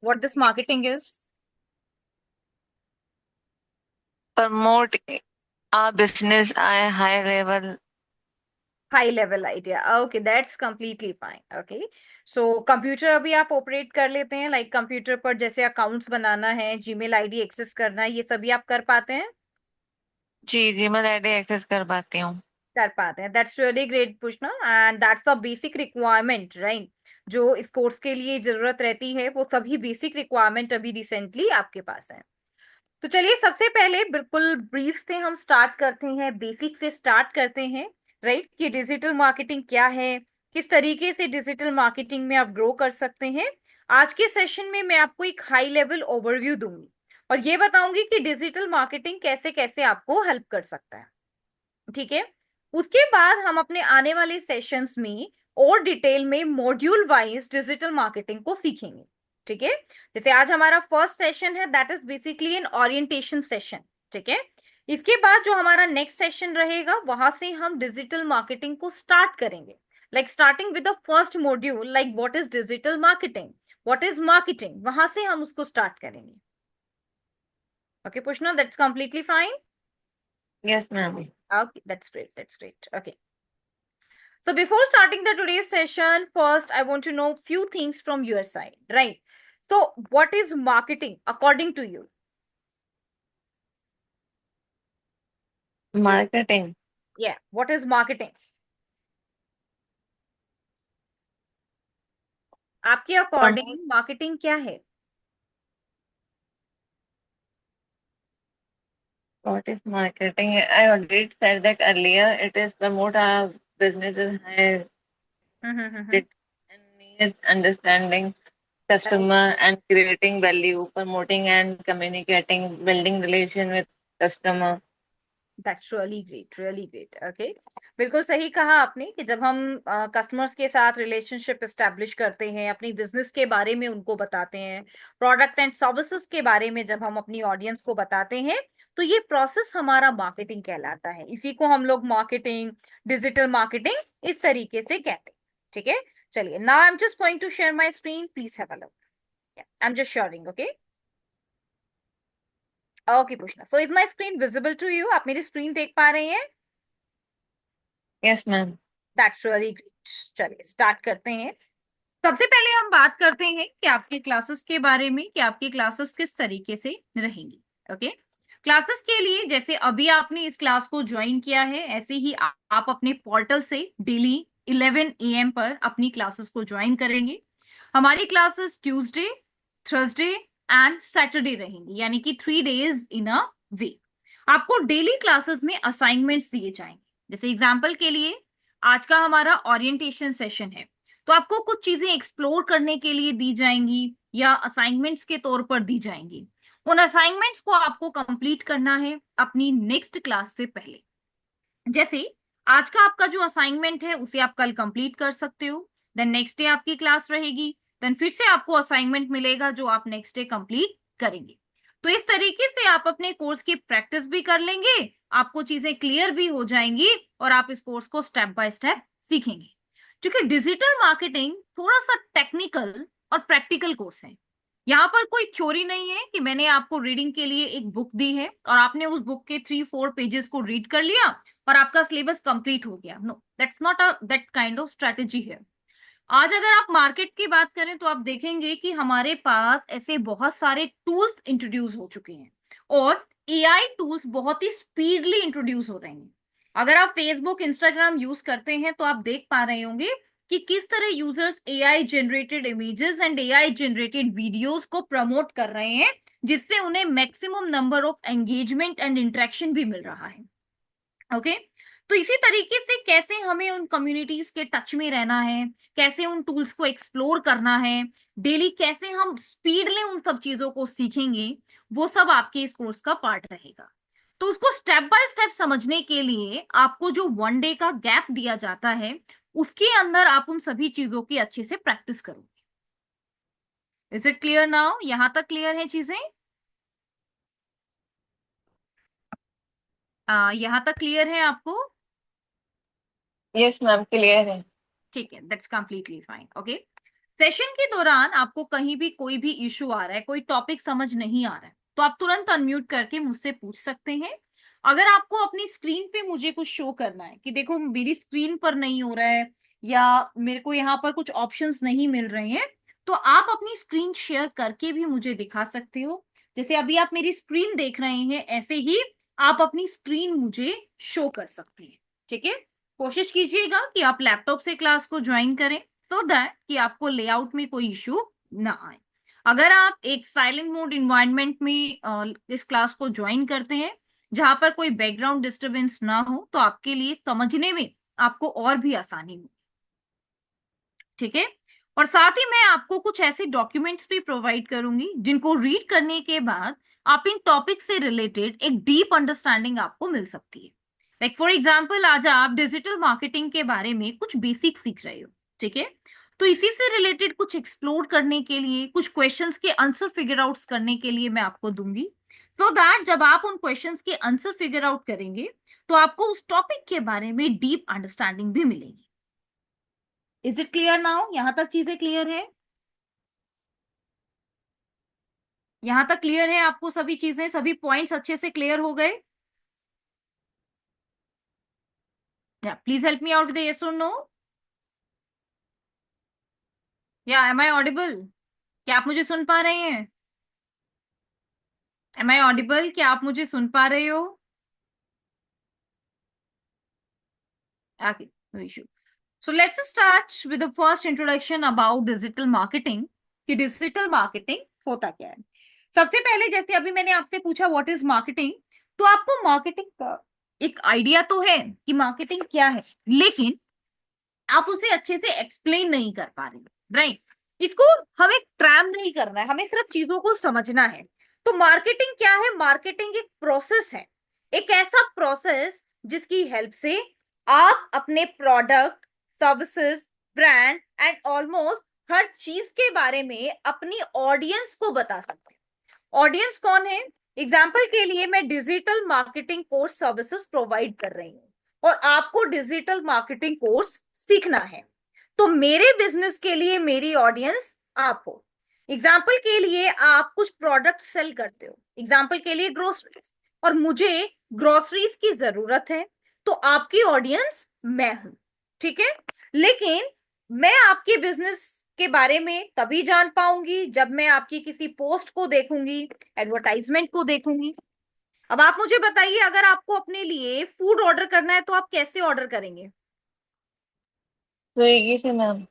what this marketing is? Promote our business at a high level. High level idea, okay that's completely fine. Okay, so computer अभी आप operate कर लेते हैं, like computer पर जैसे accounts बनाना है, Gmail ID access करना है, ये सभी आप कर पाते हैं? जी जीमेल आईडी एक्सेस कर पाती हूँ। कर पाते हैं, दैट्स रियली ग्रेट पूछना, and that's the basic requirement right. जो इस कोर्स के लिए जरूरत रहती है वो सभी बेसिक रिक्वायरमेंट अभी रिसेंटली आपके पास है। तो चलिए सबसे पहले बिल्कुल ब्रीफ से हम स्टार्ट करते हैं, बेसिक से स्टार्ट करते हैं राइट, कि डिजिटल मार्केटिंग क्या है, किस तरीके से डिजिटल मार्केटिंग में आप ग्रो कर सकते हैं। आज के सेशन में मैं आपको एक हाई लेवल ओवरव्यू दूंगी और ये बताऊंगी कि डिजिटल मार्केटिंग कैसे कैसे आपको हेल्प कर सकता है। ठीक है, उसके बाद हम अपने आने वाले सेशंस में और डिटेल में मॉड्यूल वाइज डिजिटल मार्केटिंग को सीखेंगे। ठीक है, जैसे आज हमारा फर्स्ट सेशन है, that is basically an orientation session. ठीक है, इसके बाद जो हमारा नेक्स्ट सेशन रहेगा वहां से हम डिजिटल मार्केटिंग को स्टार्ट करेंगे, like starting with the first module, like what is digital marketing, what is marketing, वहां से हम उसको स्टार्ट करेंगे। Okay Pushna, that's completely fine. Yes ma'am. Okay, that's great, that's great. Okay, so before starting the today's session, first I want to know few things from your side, right? So what is marketing according to you? Yes. Marketing. Yeah, what is marketing? आपके promote. According marketing क्या है? What is marketing? I already said that earlier. It is promote our businesses high hmm. it and needs understanding customer and creating value, promoting and communicating, building relation with customer. That's really great, really great. Okay, बिल्कुल सही कहा आपने कि जब हम customers के साथ relationship establish करते हैं, अपनी बिजनेस के बारे में उनको बताते हैं, प्रोडक्ट एंड सर्विसेज के बारे में जब हम अपनी ऑडियंस को बताते हैं, तो ये प्रोसेस हमारा मार्केटिंग कहलाता है। इसी को हम लोग मार्केटिंग, डिजिटल मार्केटिंग इस तरीके से कहते हैं। ठीक है, चलिए now I am just going to share my screen, please have a look. I am just sharing. Okay, okay Pushna, so is my screen visible to you? आप मेरी स्क्रीन देख पा रहे हैं? Yes, ma'am. That's really great. चलिए start करते हैं। सबसे पहले हम बात करते हैं कि आपके क्लासेस के बारे में, कि आपकी क्लासेस किस तरीके से रहेंगी। ओके, क्लासेस के लिए जैसे अभी आपने इस क्लास को ज्वाइन किया है, ऐसे ही आप अपने पोर्टल से डेली 11 AM पर अपनी क्लासेस को ज्वाइन करेंगे। हमारी classes Tuesday, Thursday and Saturday रहेंगी, यानी कि 3 days इन अ वीक। आपको डेली क्लासेस में असाइनमेंट्स दिए जाएंगे। जैसे एग्जाम्पल के लिए आज का हमारा ओरिएंटेशन सेशन है, तो आपको कुछ चीजें एक्सप्लोर करने के लिए दी जाएंगी या असाइनमेंट्स के तौर पर दी जाएंगी। उन असाइनमेंट्स को आपको कंप्लीट करना है अपनी नेक्स्ट क्लास से पहले। जैसे आज का आपका जो असाइनमेंट है उसे आप कल कंप्लीट कर सकते हो, देन नेक्स्ट डे आपकी क्लास रहेगी, देन फिर से आपको असाइनमेंट मिलेगा जो आप नेक्स्ट डे कंप्लीट करेंगे। तो इस तरीके से आप अपने कोर्स की प्रैक्टिस भी कर लेंगे, आपको चीजें क्लियर भी हो जाएंगी और आप इस कोर्स को स्टेप बाय स्टेप सीखेंगे। क्योंकि डिजिटल मार्केटिंग थोड़ा सा टेक्निकल और प्रैक्टिकल कोर्स है। यहाँ पर कोई थ्योरी नहीं है कि मैंने आपको रीडिंग के लिए एक बुक दी है और आपने उस बुक के 3-4 पेजेस को रीड कर लिया और आपका सिलेबस कंप्लीट हो गया। No, that's not a that kind of strategy है। आज अगर आप मार्केट की बात करें तो आप देखेंगे कि हमारे पास ऐसे बहुत सारे टूल्स इंट्रोड्यूस हो चुके हैं और एआई टूल्स बहुत ही स्पीडली इंट्रोड्यूस हो रहे हैं। अगर आप फेसबुक, इंस्टाग्राम यूज करते हैं तो आप देख पा रहे होंगे कि किस तरह users AI generated images and AI generated videos को प्रमोट कर रहे हैं, जिससे उन्हें maximum number of engagement and interaction भी मिल रहा है। ओके, तो इसी तरीके से कैसे हमें उन कम्युनिटीज के टच में रहना है, कैसे उन टूल्स को एक्सप्लोर करना है, डेली कैसे हम स्पीडली उन सब चीजों को सीखेंगे, वो सब आपके इस कोर्स का पार्ट रहेगा। तो उसको स्टेप बाय स्टेप समझने के लिए आपको जो 1 डे का गैप दिया जाता है, उसके अंदर आप उन सभी चीजों की अच्छे से प्रैक्टिस करोगे। Is it clear now? यहां तक क्लियर है चीजें? यहां तक क्लियर है आपको? Yes, ma'am. Clear है। ठीक है, that's completely fine. Okay, session के दौरान आपको कहीं भी कोई भी इशू आ रहा है, कोई टॉपिक समझ नहीं आ रहा है, तो आप तुरंत अनम्यूट करके मुझसे पूछ सकते हैं। अगर आपको अपनी स्क्रीन पे मुझे कुछ शो करना है कि देखो मेरी स्क्रीन पर नहीं हो रहा है या मेरे को यहाँ पर कुछ ऑप्शंस नहीं मिल रहे हैं, तो आप अपनी स्क्रीन शेयर करके भी मुझे दिखा सकते हो। जैसे अभी आप मेरी स्क्रीन देख रहे हैं, ऐसे ही आप अपनी स्क्रीन मुझे शो कर सकते हैं। ठीक है, कोशिश कीजिएगा कि आप लैपटॉप से क्लास को ज्वाइन करें, सो दैट कि आपको लेआउट में कोई इश्यू ना आए। अगर आप एक साइलेंट मोड इन्वायरमेंट में इस क्लास को ज्वाइन करते हैं जहां पर कोई बैकग्राउंड डिस्टरबेंस ना हो, तो आपके लिए समझने में आपको और भी आसानी हो। ठीक है, और साथ ही मैं आपको कुछ ऐसे डॉक्यूमेंट्स भी प्रोवाइड करूंगी जिनको रीड करने के बाद आप इन टॉपिक से रिलेटेड एक डीप अंडरस्टैंडिंग आपको मिल सकती है। लाइक फॉर एग्जाम्पल, आज आप डिजिटल मार्केटिंग के बारे में कुछ बेसिक सीख रहे हो। ठीक है, तो इसी से रिलेटेड कुछ एक्सप्लोर करने के लिए, कुछ क्वेश्चंस के आंसर फिगर आउट्स करने के लिए मैं आपको दूंगी, सो दैट जब आप उन क्वेश्चंस के आंसर फिगर आउट करेंगे तो आपको उस टॉपिक के बारे में डीप अंडरस्टैंडिंग भी मिलेगी। Is it clear now? यहां तक चीजें क्लियर है? यहां तक क्लियर है आपको? सभी चीजें, सभी पॉइंट्स अच्छे से क्लियर हो गए? या please help me out with yes और नो। या एम आई ऑडिबल? क्या आप मुझे सुन पा रहे हैं? Am I audible? क्या आप मुझे सुन पा रहे हो? Okay, no issue. So let's start with the first introduction about digital marketing, कि डिजिटल मार्केटिंग होता क्या है। सबसे पहले, जैसे अभी मैंने आपसे पूछा व्हाट इज मार्केटिंग, तो आपको मार्केटिंग का एक आइडिया तो है कि मार्केटिंग क्या है, लेकिन आप उसे अच्छे से एक्सप्लेन नहीं कर पा रहे, राइट? इसको हमें ट्रैम नहीं करना है, हमें सिर्फ चीजों को समझना है। तो मार्केटिंग क्या है? मार्केटिंग एक प्रोसेस है, एक ऐसा प्रोसेस जिसकी हेल्प से आप अपने product, services, brand and almost हर चीज के बारे में अपनी ऑडियंस को बता सकते हैं। ऑडियंस कौन है? एग्जाम्पल के लिए मैं digital marketing course services provide कर रही हूँ और आपको डिजिटल मार्केटिंग कोर्स सीखना है, तो मेरे बिजनेस के लिए मेरी ऑडियंस आप हो। एग्जाम्पल के लिए आप कुछ प्रोडक्ट सेल करते हो, एग्जाम्पल के लिए ग्रोसरीज, और मुझे ग्रोसरीज की जरूरत है, तो आपकी ऑडियंस मैं हूं। ठीक है, लेकिन मैं आपके बिजनेस के बारे में तभी जान पाऊंगी जब मैं आपकी किसी पोस्ट को देखूंगी, एडवर्टाइजमेंट को देखूंगी। अब आप मुझे बताइए, अगर आपको अपने लिए फूड ऑर्डर करना है तो आप कैसे ऑर्डर करेंगे? स्विगी से मैम।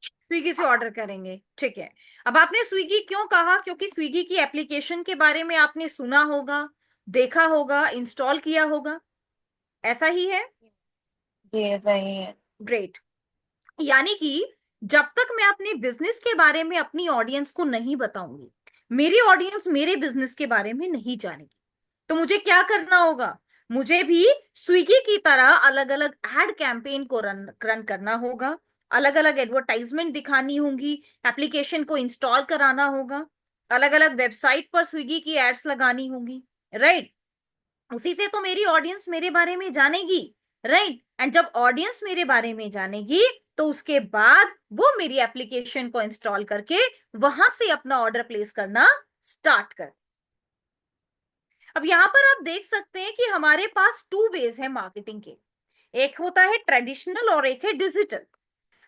स्विगी से ऑर्डर करेंगे, ठीक है। अब आपने स्विगी क्यों कहा? क्योंकि स्विगी की एप्लीकेशन के बारे में आपने सुना होगा, देखा होगा, इंस्टॉल किया होगा, ऐसा ही है? जी ऐसा ही है। ग्रेट। यानी कि जब तक मैं अपने बिजनेस के बारे में अपनी ऑडियंस को नहीं बताऊंगी, मेरी ऑडियंस मेरे बिजनेस के बारे में नहीं जानेगी, तो मुझे क्या करना होगा? मुझे भी स्विगी की तरह अलग अलग एड कैंपेन को रन करना होगा, अलग अलग एडवर्टाइजमेंट दिखानी होगी, एप्लीकेशन को इंस्टॉल कराना होगा, अलग अलग वेबसाइट पर स्विगी की एड्स लगानी होंगी, राइट? उसी से तो मेरी ऑडियंस मेरे बारे में जानेगी, राइट? एंड जब ऑडियंस मेरे बारे में जानेगी, तो उसके बाद वो मेरी एप्लीकेशन को इंस्टॉल करके वहां से अपना ऑर्डर प्लेस करना स्टार्ट कर। अब यहां पर आप देख सकते हैं कि हमारे पास टू वेज है मार्केटिंग के। एक होता है ट्रेडिशनल और एक है डिजिटल।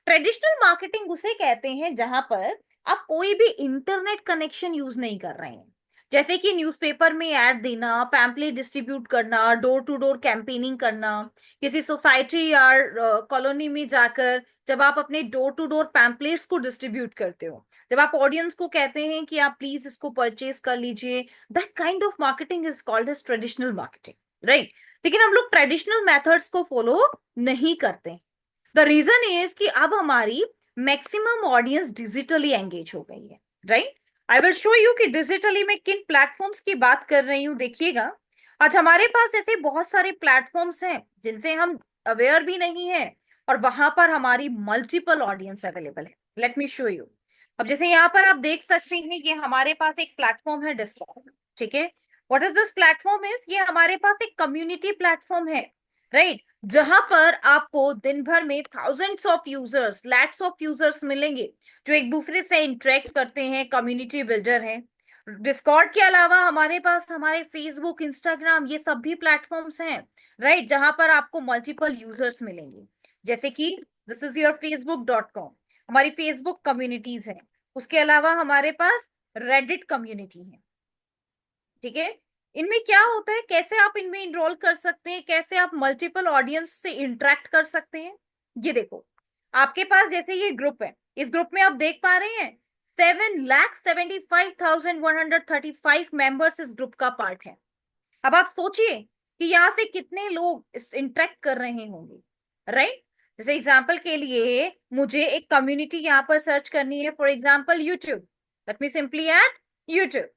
ट्रेडिशनल मार्केटिंग उसे कहते हैं जहां पर आप कोई भी इंटरनेट कनेक्शन यूज नहीं कर रहे हैं, जैसे कि न्यूज़पेपर में ऐड देना, पैम्पलेट डिस्ट्रीब्यूट करना, डोर टू डोर कैंपेनिंग करना, किसी सोसाइटी या कॉलोनी में जाकर जब आप अपने डोर टू डोर पैम्पलेट्स को डिस्ट्रीब्यूट करते हो, जब आप ऑडियंस को कहते हैं कि आप प्लीज इसको परचेज कर लीजिए, that kind of marketing is called as traditional marketing, right? लेकिन हम लोग ट्रेडिशनल मेथड्स को फॉलो नहीं करते। द रीजन इज कि अब हमारी मैक्सिमम ऑडियंस डिजिटली एंगेज हो गई है, right? I will show you कि डिजिटली मैं किन प्लेटफॉर्म्स की बात कर रही हूं। देखिएगा, आज हमारे पास ऐसे बहुत सारे प्लेटफॉर्म्स हैं जिनसे हम अवेयर भी नहीं है, और वहां पर हमारी मल्टीपल ऑडियंस अवेलेबल है। Let me show you. अब जैसे यहाँ पर आप देख सकते हैं कि हमारे पास एक प्लेटफॉर्म है डिस्कॉर्ड। ठीक है, what is this platform? Is ये हमारे पास एक कम्युनिटी प्लेटफॉर्म है, राइट? जहां पर आपको दिन भर में thousands of users, lakhs of users मिलेंगे जो एक दूसरे से इंटरेक्ट करते हैं, कम्युनिटी बिल्डर हैं। डिस्कॉर्ड के अलावा हमारे पास हमारे फेसबुक, इंस्टाग्राम, ये सब भी प्लेटफॉर्म्स हैं, राइट, जहां पर आपको मल्टीपल यूजर्स मिलेंगे। जैसे कि दिस इज योर facebook.com, हमारी फेसबुक कम्युनिटीज है। उसके अलावा हमारे पास रेडिट कम्युनिटी है, ठीक है। इनमें क्या होता है, कैसे आप इनमें इनरोल कर सकते हैं, कैसे आप मल्टीपल ऑडियंस से इंटरेक्ट कर सकते हैं। ये देखो, आपके पास जैसे ये ग्रुप है, इस ग्रुप में आप देख पा रहे हैं 7,75,135 मेंबर्स इस ग्रुप का पार्ट है। अब आप सोचिए कि यहाँ से कितने लोग इंटरेक्ट कर रहे होंगे, राइट। जैसे एग्जाम्पल के लिए मुझे एक कम्युनिटी यहाँ पर सर्च करनी है, for example YouTube. Let me simply add YouTube.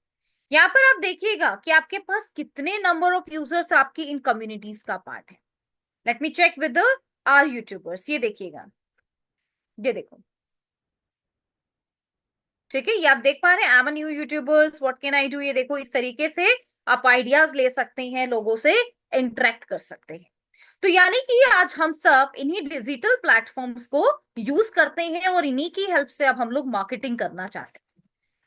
यहाँ पर आप देखिएगा कि आपके पास कितने नंबर ऑफ यूजर्स आपकी इन कम्युनिटीज का पार्ट है। Let me check with our YouTubers. ये देखिएगा, ये देखो, ठीक है, ये आप देख पा रहे हैं, I am new YouTubers, what can I do. ये देखो, इस तरीके से आप आइडियाज ले सकते हैं, लोगों से इंटरेक्ट कर सकते हैं। तो यानी कि आज हम सब इन्हीं डिजिटल प्लेटफॉर्म्स को यूज करते हैं और इन्हीं की हेल्प से अब हम लोग मार्केटिंग करना चाहते हैं।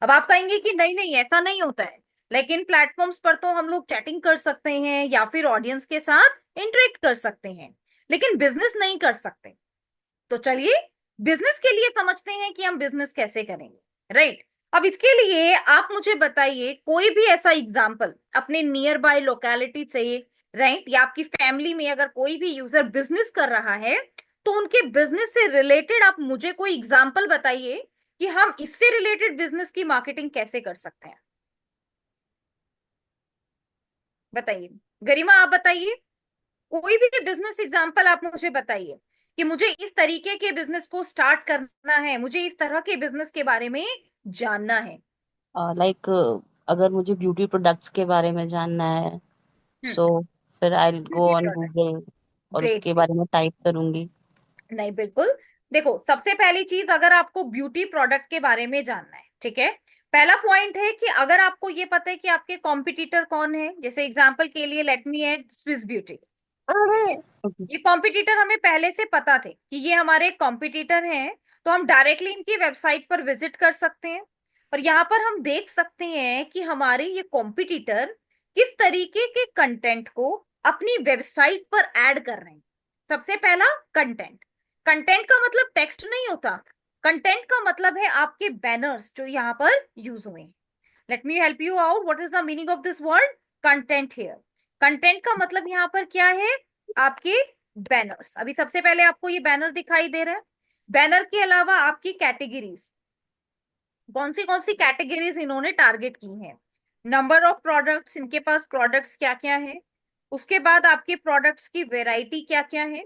अब आप कहेंगे कि नहीं नहीं ऐसा नहीं होता है, लेकिन प्लेटफॉर्म्स पर तो हम लोग चैटिंग कर सकते हैं या फिर ऑडियंस के साथ इंटरेक्ट कर सकते हैं, लेकिन बिजनेस नहीं कर सकते। तो चलिए बिजनेस के लिए समझते हैं कि हम बिजनेस कैसे करेंगे, राइट। अब इसके लिए आप मुझे बताइए कोई भी ऐसा एग्जांपल अपने नियर बाय लोकेलिटी से, राइट, या आपकी फैमिली में अगर कोई भी यूजर बिजनेस कर रहा है तो उनके बिजनेस से रिलेटेड आप मुझे कोई एग्जांपल बताइए कि हम इससे रिलेटेड बिजनेस की मार्केटिंग कैसे कर सकते हैं। बताइए, गरिमा आप बताइए, कोई भी बिजनेस एग्जांपल आप मुझे बताइए कि मुझे इस तरीके के बिजनेस को स्टार्ट करना है, मुझे इस तरह के बिजनेस के बारे में जानना है। लाइक अगर मुझे ब्यूटी प्रोडक्ट्स के बारे में जानना है, सो फिर आई गो ब्यूटी ऑन प्रोडक्ट, गूगल और ग्रेट। उसके बारे में टाइप करूंगी। नहीं, बिल्कुल। देखो, सबसे पहली चीज, अगर आपको ब्यूटी प्रोडक्ट के बारे में जानना है, ठीक है, पहला पॉइंट है कि अगर आपको ये पता है कि आपके कॉम्पिटिटर कौन है, जैसे एग्जांपल के लिए let me add Swiss Beauty. Okay. ये कॉम्पिटिटर हमें पहले से पता थे कि ये हमारे कॉम्पिटिटर हैं, तो हम डायरेक्टली इनकी वेबसाइट पर विजिट कर सकते हैं और यहाँ पर हम देख सकते हैं कि हमारे ये कॉम्पिटिटर किस तरीके के कंटेंट को अपनी वेबसाइट पर ऐड कर रहे हैं। सबसे पहला, कंटेंट। कंटेंट का मतलब टेक्स्ट नहीं होता, कंटेंट का मतलब है आपके बैनर्स जो यहाँ पर यूज हुए हैं। Let me help you out, what is the meaning of this word content here. Content का मतलब यहाँ पर क्या है, आपके बैनर्स। अभी सबसे पहले आपको ये बैनर दिखाई दे रहा है। बैनर के अलावा आपकी कैटेगरीज, कौन सी कैटेगरीज इन्होंने टारगेट की हैं, नंबर ऑफ प्रोडक्ट्स, इनके पास प्रोडक्ट्स क्या क्या है, उसके बाद आपके प्रोडक्ट्स की वेराइटी क्या क्या है।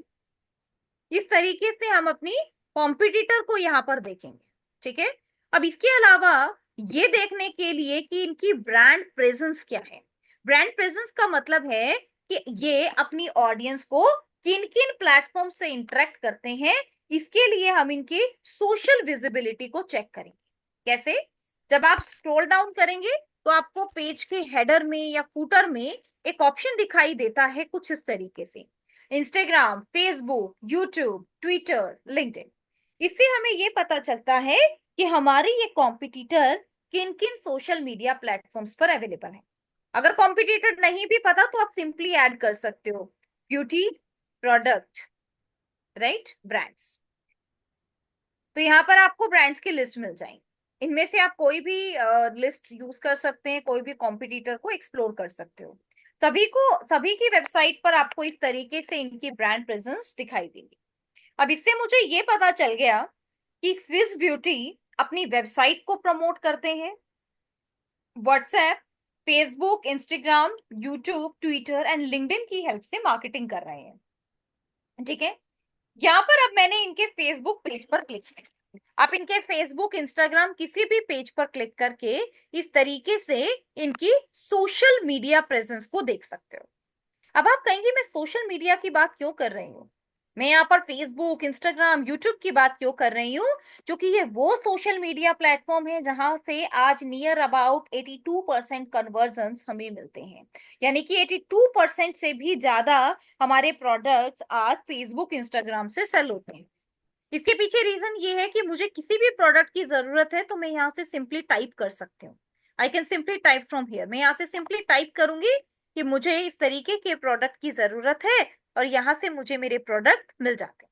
इस तरीके से हम अपनी कॉम्पिटिटर को यहाँ पर देखेंगे, ठीक है। अब इसके अलावा ये देखने के लिए कि इनकी ब्रांड प्रेजेंस क्या है। ब्रांड प्रेजेंस का मतलब है कि ये अपनी ऑडियंस को किन किन प्लेटफॉर्म से इंटरेक्ट करते हैं, इसके लिए हम इनकी सोशल विजिबिलिटी को चेक करेंगे। कैसे, जब आप स्क्रॉल डाउन करेंगे तो आपको पेज के हेडर में या फुटर में एक ऑप्शन दिखाई देता है कुछ इस तरीके से, Instagram, Facebook, YouTube, Twitter, LinkedIn. इससे हमें ये पता चलता है कि हमारे ये कॉम्पिटिटर किन किन सोशल मीडिया प्लेटफॉर्म्स पर अवेलेबल है। अगर कॉम्पिटिटर नहीं भी पता तो आप सिंपली ऐड कर सकते हो ब्यूटी प्रोडक्ट, राइट, ब्रांड्स। तो यहाँ पर आपको ब्रांड्स की लिस्ट मिल जाएगी, इनमें से आप कोई भी लिस्ट यूज कर सकते हैं, कोई भी कॉम्पिटिटर को एक्सप्लोर कर सकते हो। सभी की वेबसाइट पर आपको इस तरीके से इनकी ब्रांड प्रेजेंस दिखाई देगी। अब इससे मुझे ये पता चल गया कि स्विस ब्यूटी अपनी वेबसाइट को प्रमोट करते हैं, WhatsApp, Facebook, Instagram, YouTube, Twitter and LinkedIn की हेल्प से मार्केटिंग कर रहे हैं, ठीक है। यहाँ पर अब मैंने इनके फेसबुक पेज पर क्लिक किया, आप इनके फेसबुक, इंस्टाग्राम किसी भी पेज पर क्लिक करके इस तरीके से इनकी सोशल मीडिया प्रेजेंस को देख सकते हो। अब आप कहेंगे मैं सोशल मीडिया की बात क्यों कर रही हूँ, मैं यहाँ पर फेसबुक, इंस्टाग्राम, यूट्यूब की बात क्यों कर रही हूँ? क्योंकि ये वो सोशल मीडिया प्लेटफॉर्म है जहां से आज नियर अबाउट 82% कन्वर्जन्स हमें मिलते हैं। यानी कि 82% से भी ज्यादा हमारे प्रोडक्ट्स आज फेसबुक, इंस्टाग्राम से सेल होते हैं। इसके पीछे रीजन ये है कि मुझे किसी भी प्रोडक्ट की जरूरत है तो मैं यहाँ से सिंपली टाइप कर सकती हूँ। I can simply type from here. मैं यहाँ से सिंपली टाइप करूंगी कि मुझे इस तरीके के प्रोडक्ट की जरूरत है और यहाँ से मुझे मेरे प्रोडक्ट मिल जाते हैं।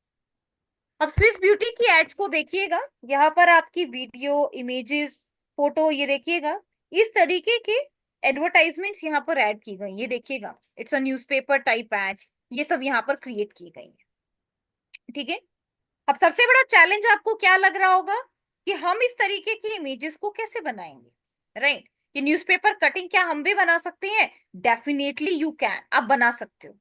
अब स्विस ब्यूटी की एड्स को देखिएगा, यहाँ पर आपकी वीडियो, इमेजेस, फोटो, ये देखिएगा इस तरीके के एडवर्टाइजमेंट्स यहाँ पर ऐड की गई। ये देखिएगा, it's a newspaper type ads, ये सब यहाँ पर क्रिएट की गई है। ठीक है। अब सबसे बड़ा चैलेंज आपको क्या लग रहा होगा कि हम इस तरीके की इमेजेस को कैसे बनाएंगे, राइट? कि न्यूज़पेपर कटिंग क्या हम भी बना सकते हैं? डेफिनेटली यू कैन, आप बना सकते हो।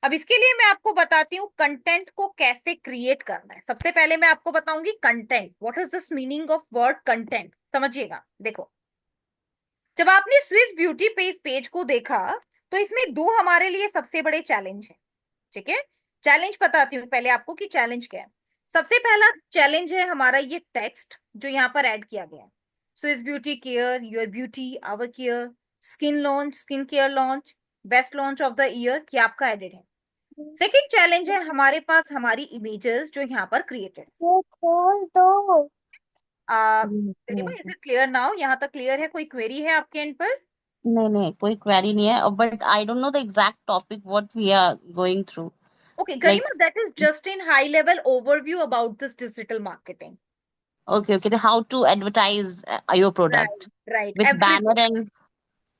अब इसके लिए मैं आपको बताती हूँ कंटेंट को कैसे क्रिएट करना है। सबसे पहले मैं आपको बताऊंगी content. What is this meaning of word content, समझिएगा। देखो, जब आपने स्विस ब्यूटी पेज को देखा तो इसमें दो हमारे लिए सबसे बड़े चैलेंज है। ठीक है, चैलेंज बताती हूँ पहले आपको कि चैलेंज क्या है। सबसे पहला चैलेंज है हमारा ये टेक्स्ट जो यहाँ पर ऐड किया गया है, Swiss Beauty care, your beauty our care, skin launch, skin care launch, best launch of the year, कि आपका एडेड है। सेकेंड चैलेंज है हमारे पास हमारी इमेजेस जो यहाँ पर क्रिएटेड। वो खोल दो। Is it clear now? यहाँ तक क्लियर है? कोई क्वेरी है आपके एंड पर? नहीं नहीं, कोई क्वेरी नहीं है, but I don't know the exact topic what we are going through. Okay, like Garima, that is just in high level overview about this digital marketing. okay, okay, how to advertise your Right, product, right. which banner Everything. and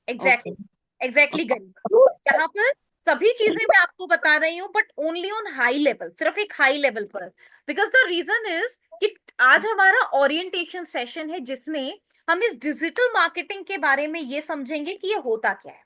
Exactly. okay, Exactly, okay. Garima. यहाँ पर सभी चीजें मैं आपको बता रही हूँ, but only on high level, सिर्फ एक हाई लेवल पर। बिकॉज द रीजन इज कि आज हमारा ओरिएंटेशन सेशन है जिसमें हम इस डिजिटल मार्केटिंग के बारे में ये समझेंगे कि ये होता क्या है।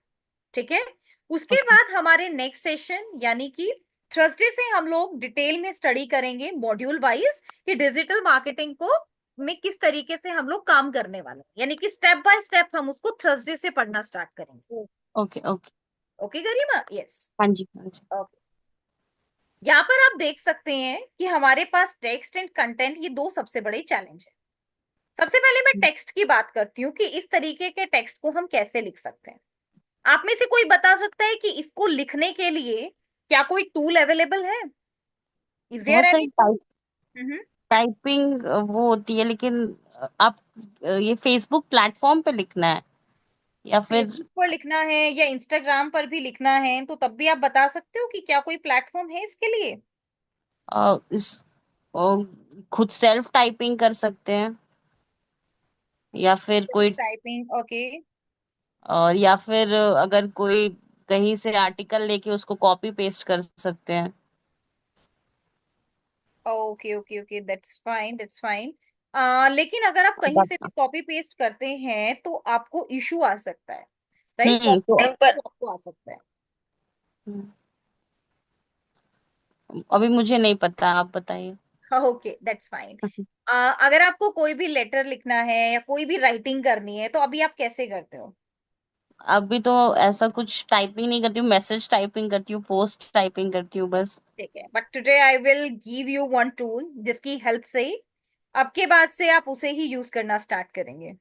ठीक है। उसके Okay. बाद हमारे नेक्स्ट सेशन यानी कि थर्सडे से हम लोग डिटेल में स्टडी करेंगे मॉड्यूल वाइज कि डिजिटल मार्केटिंग को में किस तरीके से हम लोग काम करने वाले हैं, यानी कि स्टेप बाय स्टेप हम उसको थर्सडे से पढ़ना स्टार्ट करेंगे। Okay, okay. ओके गरिमा? यस। हाँ जी, हाँ जी। ओके, यहाँ पर आप देख सकते हैं कि हमारे पास टेक्स्ट एंड कंटेंट, ये दो सबसे बड़े चैलेंज है। सबसे पहले मैं टेक्स्ट की बात करती हूँ कि इस तरीके के टेक्स्ट को हम कैसे लिख सकते हैं। आप में से कोई बता सकता है कि इसको लिखने के लिए क्या कोई टूल अवेलेबल है? इज देयर बहुत एनी सारी टूल? टाइपिंग वो होती है, लेकिन आप ये फेसबुक प्लेटफॉर्म पे लिखना है या फिर फेसबुक पर लिखना है या इंस्टाग्राम पर भी लिखना है, तो तब भी आप बता सकते हो कि क्या कोई प्लेटफॉर्म है इसके लिए? इस खुद सेल्फ टाइपिंग कर सकते हैं, या फिर कोई, टाइपिंग, ओके। और या फिर अगर कोई कहीं से आर्टिकल लेके उसको कॉपी पेस्ट कर सकते हैं। Okay okay okay, that's fine, that's fine. लेकिन अगर आप कहीं से भी कॉपी पेस्ट करते हैं तो आपको इशू आ सकता है, राइट? तो कॉपीराइट इशू आपको आ सकता है। अभी मुझे नहीं पता, आप बताइए। Okay, that's fine. अगर आपको कोई भी लेटर लिखना है या कोई भी राइटिंग करनी है तो अभी आप कैसे करते हो? अभी तो ऐसा कुछ टाइपिंग नहीं करती हूँ, मैसेज टाइपिंग करती हूँ, पोस्ट टाइपिंग करती हूँ बस। ठीक है, but today I will give you one tool जिसकी हेल्प से अब के बाद से आप उसे ही यूज करना स्टार्ट करेंगे।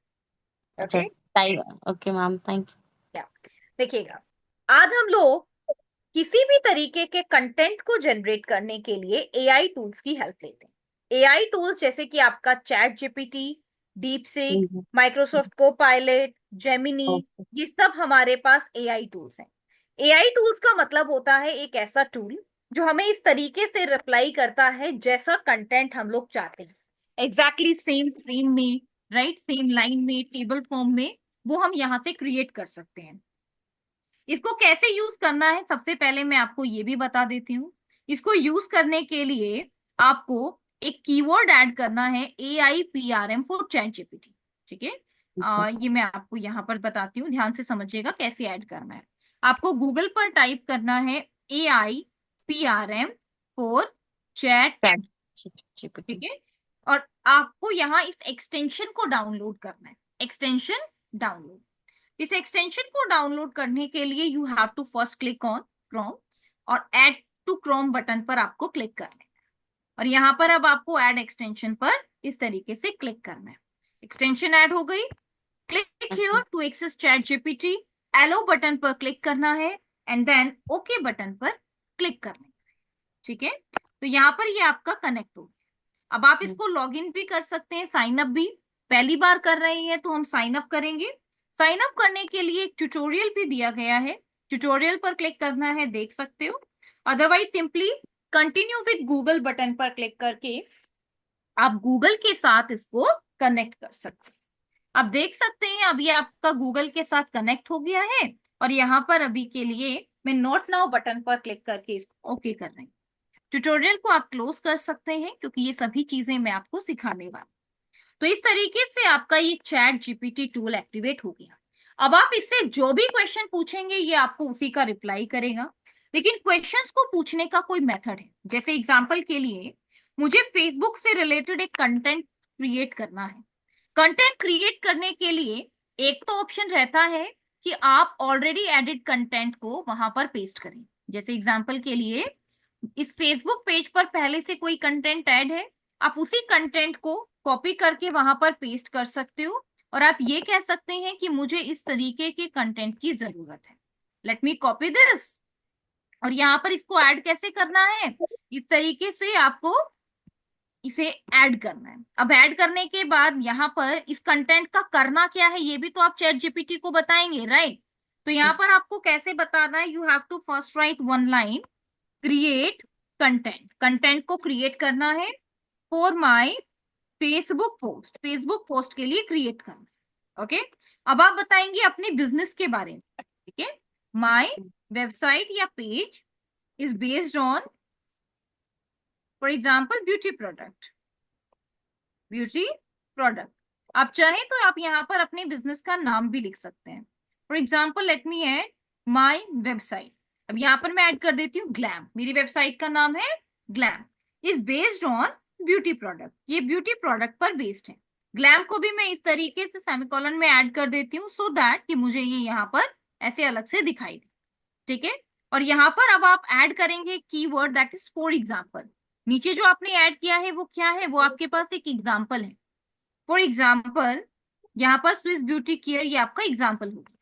अच्छा, okay, type, okay ma'am, thank क्या? देखिएगा, आज हम लोग किसी भी तरीके के कंटेंट को जनरेट करने के लिए एआई टूल्स की हेल्प लेते हैं। एआई टूल्स जैसे कि आपका chat GPT, deep seek, you. Microsoft को पायलट, जेमिनी, ओके, ये सब हमारे पास एआई टूल्स हैं। एआई टूल्स का मतलब होता है एक ऐसा टूल जो हमें इस तरीके से रिप्लाई करता है जैसा कंटेंट हम लोग चाहते हैं, एग्जैक्टली सेम फ्रेम में, राइट, सेम लाइन में, टेबल फॉर्म में, वो हम यहाँ से क्रिएट कर सकते हैं। इसको कैसे यूज करना है सबसे पहले मैं आपको ये भी बता देती हूँ। इसको यूज करने के लिए आपको एक कीवर्ड ऐड करना है, AIPRM फॉर चैट जीपीटी। ठीक है, ये मैं आपको यहाँ पर बताती हूँ, ध्यान से समझिएगा कैसे ऐड करना है। आपको गूगल पर टाइप करना है AIPRM फॉर चैट, GPT। ठीक है, और आपको यहाँ इस एक्सटेंशन को डाउनलोड करना है। एक्सटेंशन डाउनलोड, इस एक्सटेंशन को डाउनलोड करने के लिए you have to first click on Chrome और ऐड टू क्रोम बटन पर आपको क्लिक करना है और यहाँ पर अब आपको ऐड एक्सटेंशन पर इस तरीके से क्लिक करना है। एक्सटेंशन ऐड हो गई। Click here to access chat GPT, allow button पर क्लिक करना है एंड देन ओके बटन पर क्लिक करना है। ठीक है, तो यहाँ पर ये आपका कनेक्ट हो गया। अब आप इसको लॉग इन भी कर सकते हैं, साइन अप भी। पहली बार कर रहे हैं तो हम साइन अप करेंगे। साइन अप करने के लिए एक ट्यूटोरियल भी दिया गया है, ट्यूटोरियल पर क्लिक करना है, देख सकते हो। Otherwise simply continue with Google button पर क्लिक करके आप गूगल के साथ इसको कनेक्ट कर सकते हैं। आप देख सकते हैं अभी आपका गूगल के साथ कनेक्ट हो गया है और यहाँ पर अभी के लिए मैं नोट नाउ बटन पर क्लिक करके इसको ओके कर रही हूँ। ट्यूटोरियल को आप क्लोज कर सकते हैं क्योंकि ये सभी चीजें मैं आपको सिखाने वाली। तो इस तरीके से आपका ये चैट जीपीटी टूल एक्टिवेट हो गया। अब आप इससे जो भी क्वेश्चन पूछेंगे ये आपको उसी का रिप्लाई करेगा, लेकिन क्वेश्चंस को पूछने का कोई मेथड है। जैसे एग्जांपल के लिए मुझे फेसबुक से रिलेटेड एक कंटेंट क्रिएट करना है। कंटेंट क्रिएट करने के लिए एक तो ऑप्शन रहता है कि आप ऑलरेडी एडिट कंटेंट को वहां पर पेस्ट करें। जैसे एग्जांपल के लिए इस फेसबुक पेज पर पहले से कोई कंटेंट ऐड है, आप उसी कंटेंट को कॉपी करके वहां पर पेस्ट कर सकते हो और आप ये कह सकते हैं कि मुझे इस तरीके के कंटेंट की जरूरत है, लेट मी कॉपी दिस। और यहाँ पर इसको ऐड कैसे करना है, इस तरीके से आपको इसे ऐड करना है। अब ऐड करने के बाद यहाँ पर इस कंटेंट का करना क्या है ये भी तो आप चैट जीपीटी को बताएंगे, राइट? तो यहाँ पर आपको कैसे बताना है, you have to first write one line, create content. Content को क्रिएट करना है for my Facebook post, Facebook post के लिए क्रिएट करना। ओके, अब आप बताएंगे अपने बिजनेस के बारे में। ठीक है, माई वेबसाइट या page is based on for example beauty product, beauty product. आप चाहें तो आप यहाँ पर अपने बिजनेस का नाम भी लिख सकते हैं। For example let me add my website. अब यहाँ पर मैं ऐड कर देती हूँ ग्लैम, मेरी वेबसाइट का नाम है glam, is based on beauty product, ये ब्यूटी प्रोडक्ट पर बेस्ड है। ग्लैम को भी मैं इस तरीके से सेमीकोलन में ऐड कर देती हूँ सो दैट कि मुझे ये यहाँ पर ऐसे अलग से दिखाई दे। ठीक है, और यहाँ पर अब आप ऐड करेंगे keyword that is for example. नीचे जो आपने ऐड किया है वो क्या है, वो आपके पास एक एग्जाम्पल है। फॉर एग्जाम्पल यहाँ पर स्विस ब्यूटी केयर, ये आपका एग्जाम्पल होगा।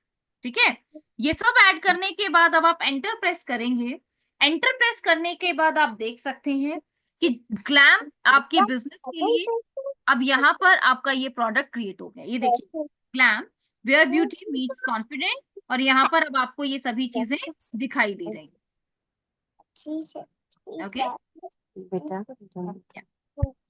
ठीक है, ये सब ऐड करने के बाद अब आप एंटर प्रेस करेंगे। एंटर प्रेस करने के बाद आप देख सकते हैं कि ग्लैम आपके बिजनेस के लिए अब यहाँ पर आपका ये प्रोडक्ट क्रिएट हो गया। ये देखिए glam where beauty meets confident, और यहाँ पर अब आपको ये सभी चीजें दिखाई दे रही। ओके, बेटा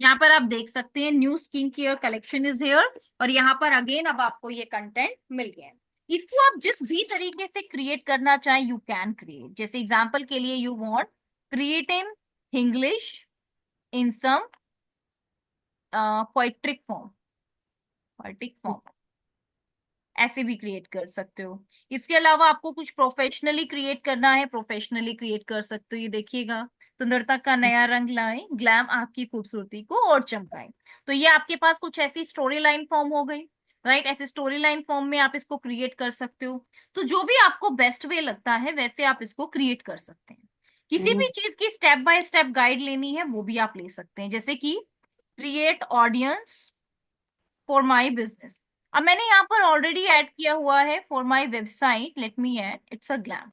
यहाँ पर आप देख सकते हैं new skin care collection is here, और यहाँ पर अगेन अब आपको ये कंटेंट मिल गया है। इसको आप जिस भी तरीके से क्रिएट करना चाहें यू कैन क्रिएट। जैसे एग्जांपल के लिए you want create in English in some poetic form, ऐसे भी क्रिएट कर सकते हो। इसके अलावा आपको कुछ प्रोफेशनली क्रिएट करना है, प्रोफेशनली क्रिएट कर सकते हो। ये देखिएगा, सुंदरता का नया रंग लाएं, ग्लैम आपकी खूबसूरती को और चमकाएं। तो ये आपके पास कुछ ऐसी स्टोरी लाइन फॉर्म हो गई, राइट? ऐसे स्टोरी लाइन फॉर्म में आप इसको क्रिएट कर सकते हो। तो जो भी आपको बेस्ट वे लगता है वैसे आप इसको क्रिएट कर सकते हैं। किसी भी चीज की स्टेप बाय स्टेप गाइड लेनी है वो भी आप ले सकते हैं, जैसे कि create audience for my business. अब मैंने यहाँ पर ऑलरेडी ऐड किया हुआ है for my website, let me add it's a glam.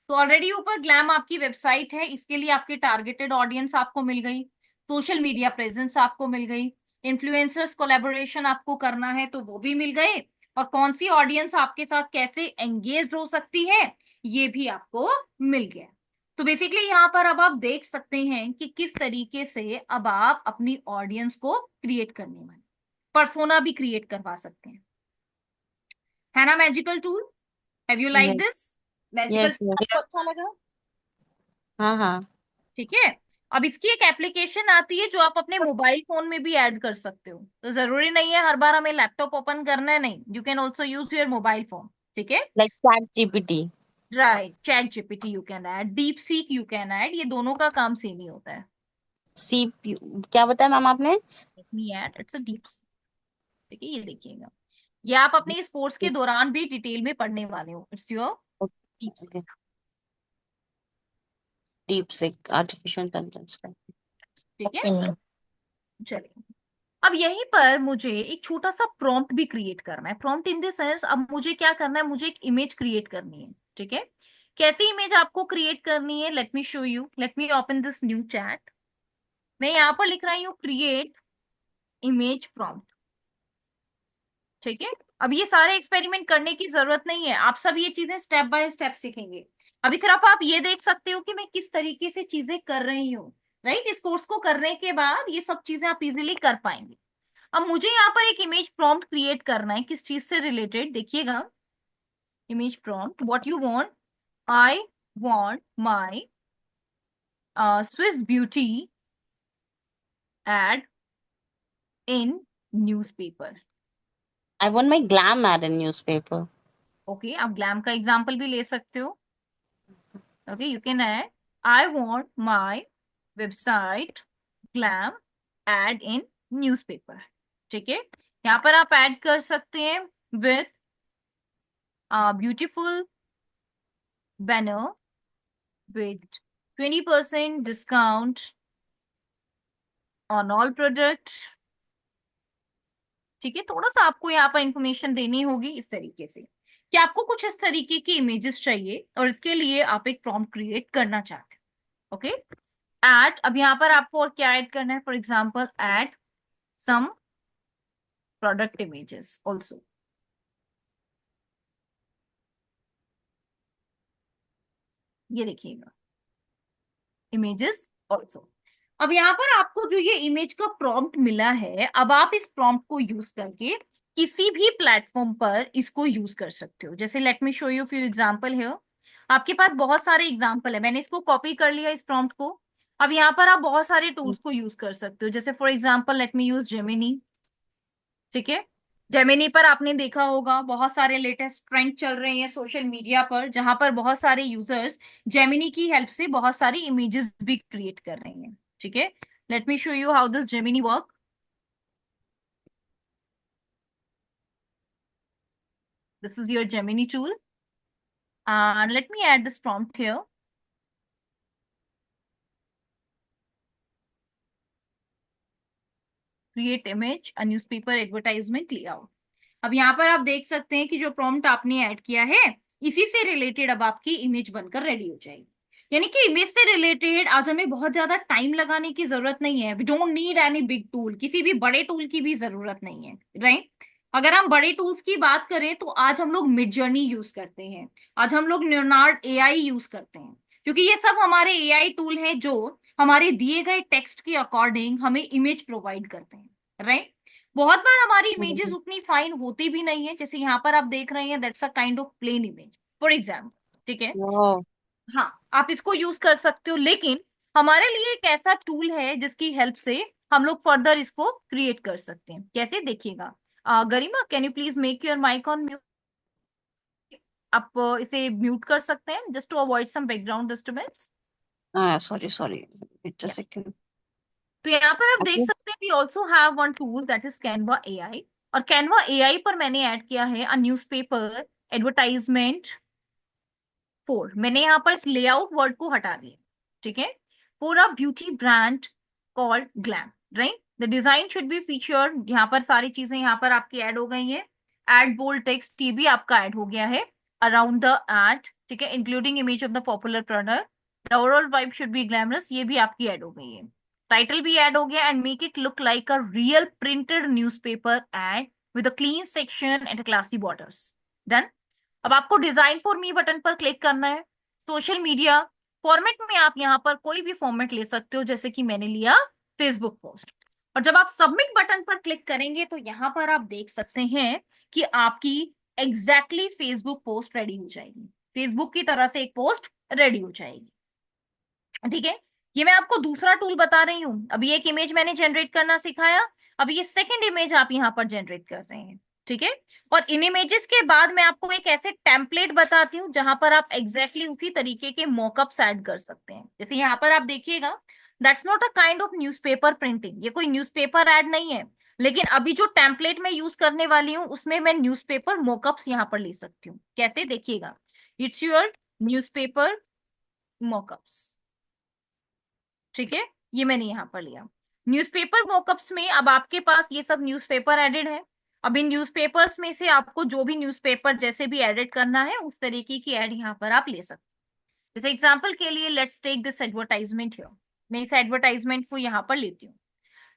तो ऑलरेडी ऊपर ग्लैम आपकी वेबसाइट है, इसके लिए आपकी टारगेटेड ऑडियंस आपको मिल गई, सोशल मीडिया प्रेजेंस आपको मिल गई, इन्फ्लुएंसर्स कोलैबोरेशन आपको करना है तो वो भी मिल गए, और कौन सी ऑडियंस आपके साथ कैसे एंगेज हो सकती है ये भी आपको मिल गया। तो बेसिकली यहाँ पर अब आप देख सकते हैं कि किस तरीके से अब आप अपनी ऑडियंस को क्रिएट करने वाले पर्सोना भी क्रिएट करवा सकते हैं। है ना magical tool? Have you like this magical? Yes yes आपको अच्छा लगा? हाँ हाँ ठीक है, अब इसकी एक एप्लीकेशन आती है जो आप अपने मोबाइल फोन में भी ऐड कर सकते हो। तो जरूरी नहीं है हर बार हमें लैपटॉप ओपन करना है, नहीं, you can also use your mobile phone. ठीक है, like chat GPT right, chat GPT you can add, deep seek you can add, ये दोनों का काम सेम ही होता है। सीपीयू क्या बताया मैम आपने? Let me add it's a deep seek. ठीक है, ये देखिएगा, ये आप अपने इस कोर्स के दौरान भी डिटेल में पढ़ने वाले हो। It's your deep seek. Okay deep sick artificial intelligence का। ठीक है, Okay, ma'am. चलिए। अब यहीं पर मुझे एक छोटा सा प्रॉम्प्ट भी क्रिएट करना है। प्रॉम्प्ट इन द सेंस, अब मुझे क्या करना है, मुझे एक इमेज क्रिएट करनी है। ठीक है, कैसी इमेज आपको क्रिएट करनी है, let me show you. Let me open this new chat. मैं यहाँ पर लिख रही हूँ क्रिएट इमेज प्रॉम्प्ट। ठीक है, अब ये सारे एक्सपेरिमेंट करने की जरूरत नहीं है, आप सब ये चीजें स्टेप बाय स्टेप सीखेंगे। अभी सिर्फ आप ये देख सकते हो कि मैं किस तरीके से चीजें कर रही हूँ। राइट, इस कोर्स को करने के बाद ये सब चीजें आप इजीली कर पाएंगे। अब मुझे यहाँ पर एक इमेज प्रॉम्प्ट क्रिएट करना है, किस चीज से रिलेटेड, देखिएगा। Image prompt, what you want, I want my Swiss beauty ad in newspaper. I want my glam ad in newspaper. Okay, आप ग्लैम का एग्जांपल भी ले सकते हो। Okay, you can add I want my website glam ad in newspaper. ठीक है, यहाँ पर आप ऐड कर सकते हैं with beautiful banner with 20% discount on all product। ठीक है, थोड़ा सा आपको यहाँ पर इंफॉर्मेशन देनी होगी इस तरीके से कि आपको कुछ इस तरीके की इमेजेस चाहिए और इसके लिए आप एक प्रॉम्प्ट क्रिएट करना चाहते हैं। ओके, ऐड, अब यहाँ पर आपको और क्या ऐड करना है, for example add some product images also. ये देखिएगा, इमेजेस ऑल्सो। अब यहाँ पर आपको जो ये इमेज का प्रॉम्प्ट मिला है, अब आप इस प्रॉम्प्ट को यूज करके किसी भी प्लेटफॉर्म पर इसको यूज कर सकते हो। जैसे let me show you few example है। आपके पास बहुत सारे एग्जांपल है, मैंने इसको कॉपी कर लिया इस प्रॉम्प्ट को। अब यहाँ पर आप बहुत सारे टूल्स को यूज कर सकते हो, जैसे for example let me use Gemini. ठीक है, जेमिनी पर आपने देखा होगा बहुत सारे लेटेस्ट ट्रेंड चल रहे हैं सोशल मीडिया पर, जहां पर बहुत सारे यूजर्स जेमिनी की हेल्प से बहुत सारी इमेजेस भी क्रिएट कर रहे हैं। ठीक है, let me show you how this Gemini work. This is your Gemini tool and let me add this prompt here। Create image a newspaper advertisement layout. अब यहाँ पर आप देख सकते हैं कि जो प्रॉम्प्ट आपने ऐड किया है इसी से रिलेटेड अब आपकी इमेज बनकर रेडी हो जाएगी। यानी कि इमेज से रिलेटेड आज हमें बहुत ज्यादा टाइम लगाने की जरूरत नहीं है। We don't need any big tool, किसी भी बड़े टूल की भी जरूरत नहीं है। राइट, अगर हम बड़े टूल्स की बात करें तो आज हम लोग मिड जर्नी यूज करते हैं, आज हम लोग लियोनार्ड एआई यूज करते हैं, क्योंकि ये सब हमारे एआई टूल है जो हमारे दिए गए टेक्स्ट के अकॉर्डिंग हमें इमेज प्रोवाइड करते हैं। राइट, बहुत बार हमारी इमेजेस उतनी फाइन होती भी नहीं है, जैसे यहाँ पर आप देख रहे हैं that's a kind of plain image for example. ठीक है, ओह, हाँ, आप इसको यूज कर सकते हो, लेकिन हमारे लिए एक ऐसा टूल है जिसकी हेल्प से हम लोग फर्दर इसको क्रिएट कर सकते हैं। कैसे, देखिएगा। Garima, can you please make your mic on mute. आप इसे म्यूट कर सकते हैं just to avoid some background disturbance. Sorry sorry, wait a second. तो यहाँ पर आप देख ओके, सकते हैं we also have one tool that is Canva AI. और कैनवा एआई पर मैंने ऐड किया है अ न्यूज़पेपर एडवर्टाइजमेंट 4। मैंने यहाँ पर इस लेआउट वर्ड को हटा दिया। ठीक है, पूरा beauty brand called glam. Right, the design should be featured, यहाँ पर सारी चीजें यहाँ पर आपकी ऐड हो गई है। एड बोल्ड टेक्स्ट ये भी आपका ऐड हो गया है अराउंड द एड। ठीक है, including image of the popular product, the overall vibe should be glamorous, ये भी आपकी ऐड हो गई है। टाइटल भी ऐड हो गया, and make it look like a real printed newspaper ad with a clean section and classy borders. Done. अब आपको डिजाइन फॉर मी बटन पर क्लिक करना है। सोशल मीडिया फॉर्मेट में आप यहाँ पर कोई भी फॉर्मेट ले सकते हो, जैसे कि मैंने लिया फेसबुक पोस्ट। और जब आप सबमिट बटन पर क्लिक करेंगे तो यहाँ पर आप देख सकते हैं कि आपकी एग्जैक्टली फेसबुक पोस्ट रेडी हो जाएगी, फेसबुक की तरह से एक पोस्ट रेडी हो जाएगी। ठीक है, ये मैं आपको दूसरा टूल बता रही हूँ। अभी एक इमेज मैंने जनरेट करना सिखाया, अभी ये सेकंड इमेज आप यहाँ पर जनरेट कर रहे हैं। ठीक है, और इन इमेजेस के बाद मैं आपको एक ऐसे टेम्पलेट बताती हूँ जहां पर आप एग्जैक्टली उसी तरीके के मॉकअप्स ऐड कर सकते हैं। जैसे यहाँ पर आप देखिएगा, that's not a kind of newspaper printing, ये कोई न्यूज़पेपर ऐड नहीं है, लेकिन अभी जो टेम्पलेट मैं यूज करने वाली हूँ उसमें मैं न्यूज़पेपर मॉकअप्स यहाँ पर ले सकती हूँ। कैसे, देखिएगा, इट्स योर न्यूज़पेपर मॉकअप्स। ठीक है, ये मैंने यहाँ पर लिया। न्यूज़पेपर मॉकअप्स में अब आपके पास ये सब न्यूज़पेपर एडेड है। अब इन न्यूज़पेपर्स में से आपको जो भी न्यूज़पेपर जैसे भी एडिट करना है उस तरीके की एड यहाँ पर आप ले सकते हैं। जैसे एग्जांपल के लिए let's take this advertisement here. मैं इस एडवर्टाइजमेंट को यहाँ पर लेती हूँ।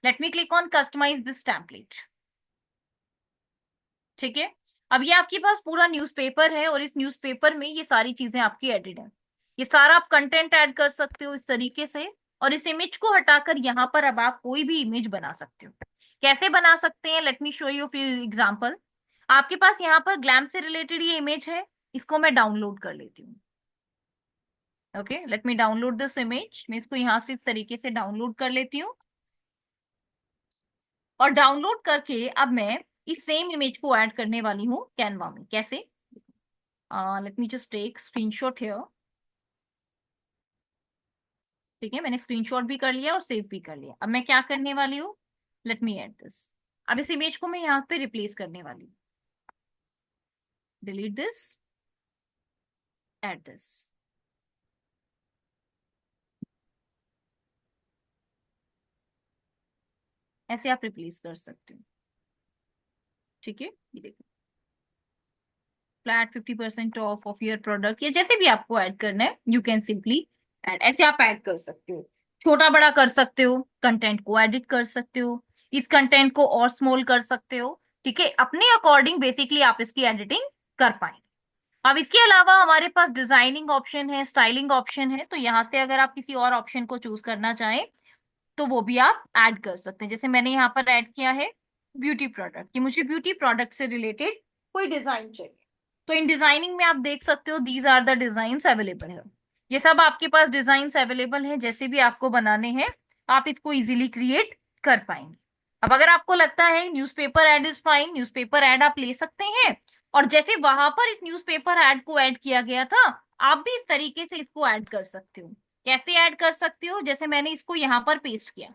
Let me click on customize this template. ठीक है, अब ये आपके पास पूरा न्यूज़पेपर है और इस न्यूज़पेपर में ये सारी चीजें आपकी एडिड है। ये सारा आप कंटेंट ऐड कर सकते हो इस तरीके से, और इस इमेज को हटाकर यहाँ पर अब आप कोई भी इमेज बना सकते हो। कैसे बना सकते हैं, let me show you few example. आपके पास यहाँ पर ग्लैम से रिलेटेड ये इमेज है, इसको मैं डाउनलोड कर लेती हूँ। Okay, let me download this image. मैं इसको यहाँ से इस तरीके से डाउनलोड कर लेती हूँ, और डाउनलोड करके अब मैं इस सेम इमेज को ऐड करने वाली हूँ कैनवा में। कैसे, let me just take screenshot here. ठीक है, मैंने स्क्रीनशॉट भी कर लिया और सेव भी कर लिया। अब मैं क्या करने वाली हूँ, लेट मी ऐड दिस। अब इस इमेज को मैं यहाँ पे रिप्लेस करने वाली हूँ। Delete this, add this. ऐसे आप रिप्लेस कर सकते हो। ठीक है, ये देखो, फ्लैट 50% ऑफ योर प्रोडक्ट, या जैसे भी आपको ऐड करना है यू कैन सिंपली ऐड। ऐसे आप ऐड कर सकते हो, छोटा बड़ा कर सकते हो, कंटेंट को एडिट कर सकते हो, इस कंटेंट को और स्मॉल कर सकते हो। ठीक है, अपने अकॉर्डिंग बेसिकली आप इसकी एडिटिंग कर पाएंगे। अब इसके अलावा हमारे पास डिजाइनिंग ऑप्शन है, स्टाइलिंग ऑप्शन है, तो यहाँ से अगर आप किसी और ऑप्शन को चूज करना चाहें तो वो भी आप ऐड कर सकते हैं। जैसे मैंने यहाँ पर ऐड किया है ब्यूटी प्रोडक्ट, कि मुझे ब्यूटी प्रोडक्ट से रिलेटेड कोई डिजाइन चाहिए, तो इन डिजाइनिंग में आप देख सकते हो these are the designs available है। ये सब आपके पास डिजाइन्स अवेलेबल है, जैसे भी आपको बनाने हैं आप इसको इजीली क्रिएट कर पाएंगे। अब अगर आपको लगता है newspaper ad is fine, newspaper ad आप ले सकते हैं, और जैसे वहां पर इस न्यूज़पेपर एड को ऐड किया गया था, आप भी इस तरीके से इसको ऐड कर सकते हो। कैसे ऐड कर सकते हो, जैसे मैंने इसको यहाँ पर पेस्ट किया,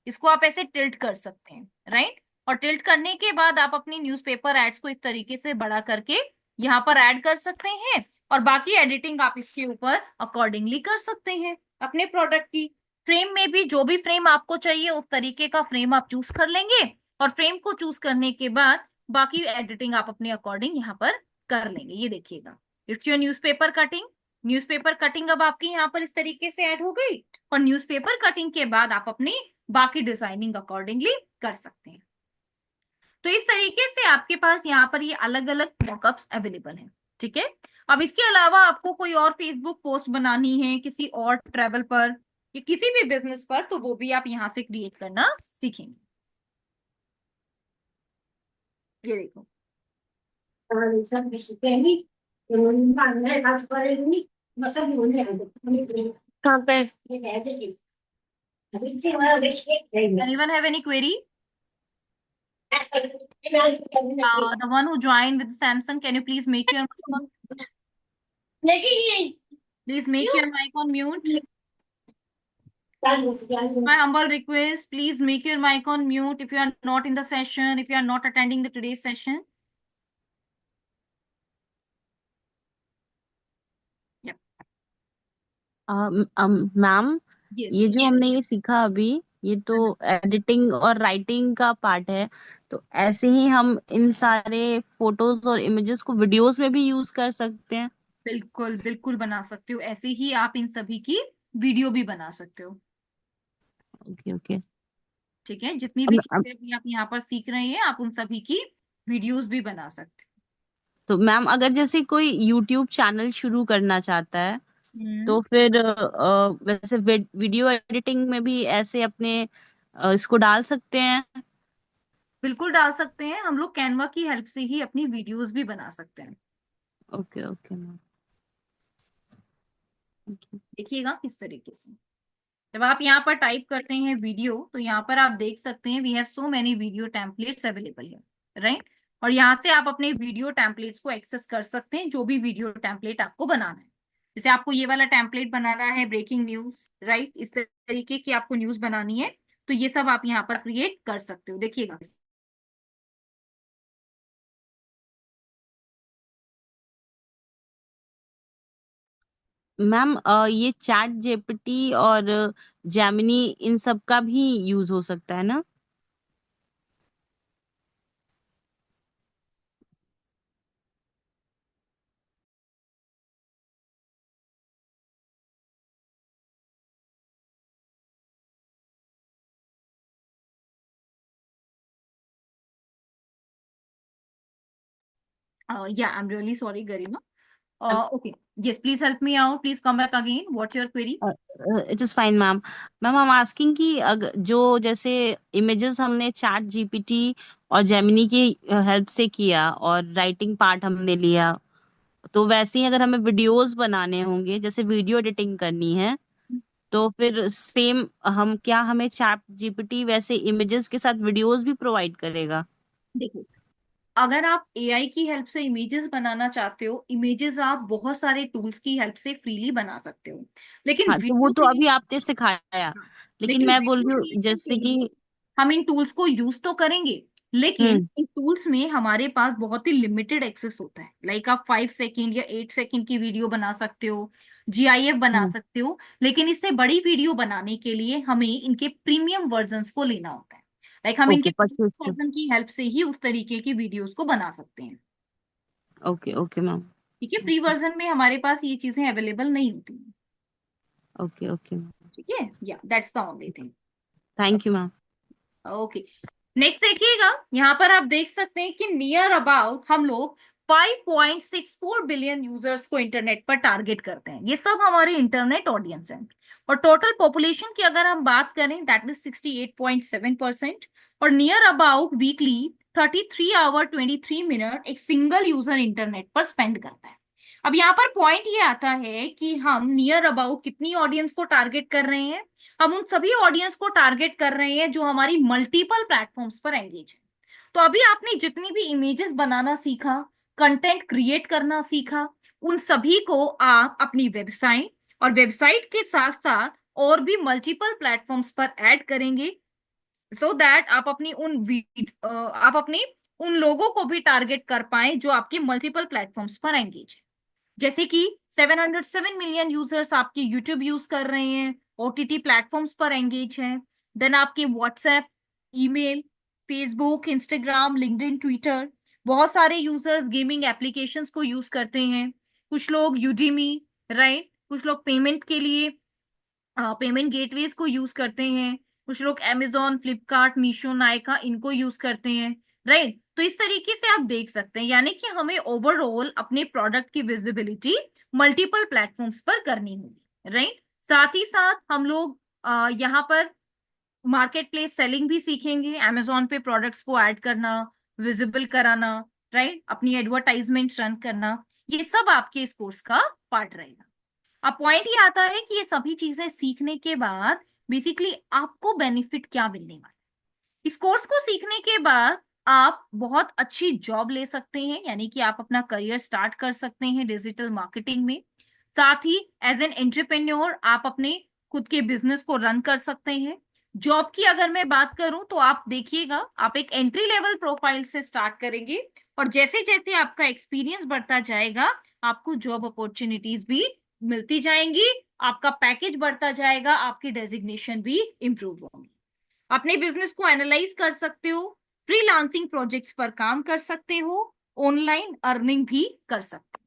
इसको आप ऐसे टिल्ट कर सकते हैं, राइट। और टिल्ट करने के बाद आप अपनी न्यूज़पेपर एड्स को इस तरीके से बड़ा करके यहाँ पर ऐड कर सकते हैं, और बाकी एडिटिंग आप इसके ऊपर अकॉर्डिंगली कर सकते हैं अपने प्रोडक्ट की। फ्रेम में भी जो भी फ्रेम आपको चाहिए उस तरीके का फ्रेम आप चूज कर लेंगे, और फ्रेम को चूज करने के बाद बाकी एडिटिंग आप अपने अकॉर्डिंग यहाँ पर कर लेंगे। ये देखिएगा, it's your newspaper cutting. Newspaper cutting अब आपकी यहाँ पर इस तरीके से ऐड हो गई, और न्यूज़पेपर कटिंग के बाद आप अपनी बाकी डिजाइनिंग अकॉर्डिंगली कर सकते हैं। तो इस तरीके से आपके पास यहाँ पर ये अलग अलग मॉकअप्स अवेलेबल हैं। ठीक है, अब इसके अलावा आपको कोई और फेसबुक पोस्ट बनानी है किसी और ट्रेवल पर या किसी भी बिजनेस पर, तो वो भी आप यहाँ से क्रिएट करना सीखेंगे। ये देखो, कहाँ पे? anyone have any query? The one who joined with Samsung, can you please make your mic on, please make your mic on mute? My humble request, please make your mic on mute if you are not in the session, if you are not attending the today's session. Yep. Ma'am, Yes, ये जो yes. हमने ये सीखा अभी, ये तो editing और writing का पार्ट है, तो ऐसे ही हम इन सारे फोटोज और इमेजेस को वीडियोस में भी यूज कर सकते हैं। बिल्कुल बिल्कुल बना सकते हो, ऐसे ही आप इन सभी की वीडियो भी बना सकते हो। Okay okay. ठीक है, जितनी भी अब चीजें भी आप यहाँ पर सीख रहे हैं आप उन सभी की वीडियोस भी बना सकते तो मैम, अगर जैसे कोई यूट्यूब चैनल शुरू करना चाहता है, हो। तो फिर वैसे वीडियो एडिटिंग में भी ऐसे अपने इसको डाल सकते हैं। बिल्कुल डाल सकते हैं, हम लोग कैनवा की हेल्प से ही अपनी वीडियोस भी बना सकते हैं। Okay okay ma'am. देखिएगा किस तरीके से, जब आप यहाँ पर टाइप करते हैं वीडियो, तो यहाँ पर आप देख सकते हैं we have so many video templates available है, राइट। और यहाँ से आप अपने वीडियो टेम्पलेट्स को एक्सेस कर सकते हैं, जो भी वीडियो टेम्पलेट आपको बनाना है। जैसे आपको ये वाला टेम्पलेट बनाना है ब्रेकिंग न्यूज, राइट, इस तरीके की आपको न्यूज बनानी है, तो ये सब आप यहाँ पर क्रिएट कर सकते हो। देखिएगा, मैम ये चैट जेपीटी और जेमिनी इन सब का भी यूज हो सकता है ना? Yeah, I'm really sorry, Garima. Okay. Yes, please help me out. Please come back again. What's your query? It is fine ma'am. Ma'am I am asking कि जो जैसे इमेजेस हमने चैट जीपीटी और जेमिनी की हेल्प से किया और writing part हमने लिया, तो वैसे ही अगर हमें वीडियोस बनाने होंगे, जैसे वीडियो एडिटिंग करनी है, तो फिर सेम हम क्या हमें चैट जीपीटी वैसे इमेजेस के साथ वीडियोस भी प्रोवाइड करेगा? देखो, अगर आप एआई की हेल्प से इमेजेस बनाना चाहते हो, इमेजेस आप बहुत सारे टूल्स की हेल्प से फ्रीली बना सकते हो, लेकिन हाँ, तो वो वीडियो तो अभी क्रिएट आपने सिखाया, लेकिन लेकिन मैं बोल वीडियो रही हूँ क्रिएशन के जैसे कि। लिए हम इन टूल्स को यूज तो करेंगे, लेकिन हम्म। इन टूल्स में हमारे पास बहुत ही लिमिटेड एक्सेस होता है। लाइक आप 5 सेकेंड या 8 सेकेंड की वीडियो बना सकते हो, जीआईएफ बना हम्म। सकते हो, लेकिन इससे बड़ी वीडियो बनाने के लिए हमें इनके प्रीमियम वर्जन्स को लेना होता है। लाइक हम इनके ओके, परचेज कर। वर्जन की हेल्प से ही उस तरीके की वीडियोस को बना सकते हैं। Okay okay ma'am. ठीक है, फ्री वर्जन में हमारे पास ये चीजें अवेलेबल नहीं होती हैं। Okay okay ma'am. ठीक है, या that's the only thing. Thank you ma'am. Okay, next देखिएगा, यहाँ पर आप देख सकते हैं कि नियर अबाउट हम लोग 5.64 बिलियन यूजर्स को इंटरनेट पर टारगेट करते हैं। ये सब हमारे इंटरनेट ऑडियंस हैं। और टोटल पॉपुलेशन की अगर हम बात करें, दैट इज 68.7%। और near about weekly 33 hour 23 minute एक सिंगल यूजर इंटरनेट पर स्पेंड करता है। अब यहाँ पर पॉइंट ये आता है कि हम नियर अबाउट कितनी ऑडियंस को टारगेट कर रहे हैं। हम उन सभी ऑडियंस को टारगेट कर रहे हैं जो हमारी मल्टीपल प्लेटफॉर्म्स पर एंगेज है। तो अभी आपने जितनी भी इमेजेस बनाना सीखा, कंटेंट क्रिएट करना सीखा, उन सभी को आप अपनी वेबसाइट और वेबसाइट के साथ साथ और भी मल्टीपल प्लेटफॉर्म्स पर ऐड करेंगे, सो दैट आप अपनी उन लोगों को भी टारगेट कर पाए जो आपके मल्टीपल प्लेटफॉर्म्स पर एंगेज है। जैसे कि 707 मिलियन यूजर्स आपके यूट्यूब यूज कर रहे हैं, ओटीटी प्लेटफॉर्म्स पर एंगेज हैं। देन आपके WhatsApp, email, Facebook, Instagram, LinkedIn, Twitter, बहुत सारे यूजर्स गेमिंग एप्लीकेशंस को यूज करते हैं। कुछ लोग यूडीमी, राइट, कुछ लोग पेमेंट के लिए पेमेंट गेटवेज को यूज करते हैं। कुछ लोग amazon, फ्लिपकार्ट, मीशो, नायका इनको यूज करते हैं, राइट। तो इस तरीके से आप देख सकते हैं, यानी कि हमें ओवरऑल अपने प्रोडक्ट की विजिबिलिटी मल्टीपल प्लेटफॉर्म्स पर करनी होगी, राइट। साथ ही साथ हम लोग यहाँ पर मार्केट प्लेस सेलिंग भी सीखेंगे, amazon पे प्रोडक्ट्स को ऐड करना, विजिबल कराना, राइट, अपनी एडवर्टाइजमेंट रन करना, ये सब आपके इस कोर्स का पार्ट रहेगा। अब पॉइंट ये आता है कि ये सभी चीजें सीखने के बाद बेसिकली आपको बेनिफिट क्या मिलने वाला है। इस कोर्स को सीखने के बाद आप बहुत अच्छी जॉब ले सकते हैं, यानी कि आप अपना करियर स्टार्ट कर सकते हैं डिजिटल मार्केटिंग में। साथ ही एज एन एंटरप्रेन्योर आप अपने खुद के बिजनेस को रन कर सकते हैं। जॉब की अगर मैं बात करूं तो आप देखिएगा, आप एक एंट्री लेवल प्रोफाइल से स्टार्ट करेंगे, और जैसे जैसे आपका एक्सपीरियंस बढ़ता जाएगा आपको जॉब अपॉर्चुनिटीज भी मिलती जाएंगी, आपका पैकेज बढ़ता जाएगा, आपकी डेजिग्नेशन भी इंप्रूव होंगी। अपने बिजनेस को एनालाइज कर सकते हो, फ्रीलांसिंग प्रोजेक्ट्स पर काम कर सकते हो, ऑनलाइन अर्निंग भी कर सकते हो।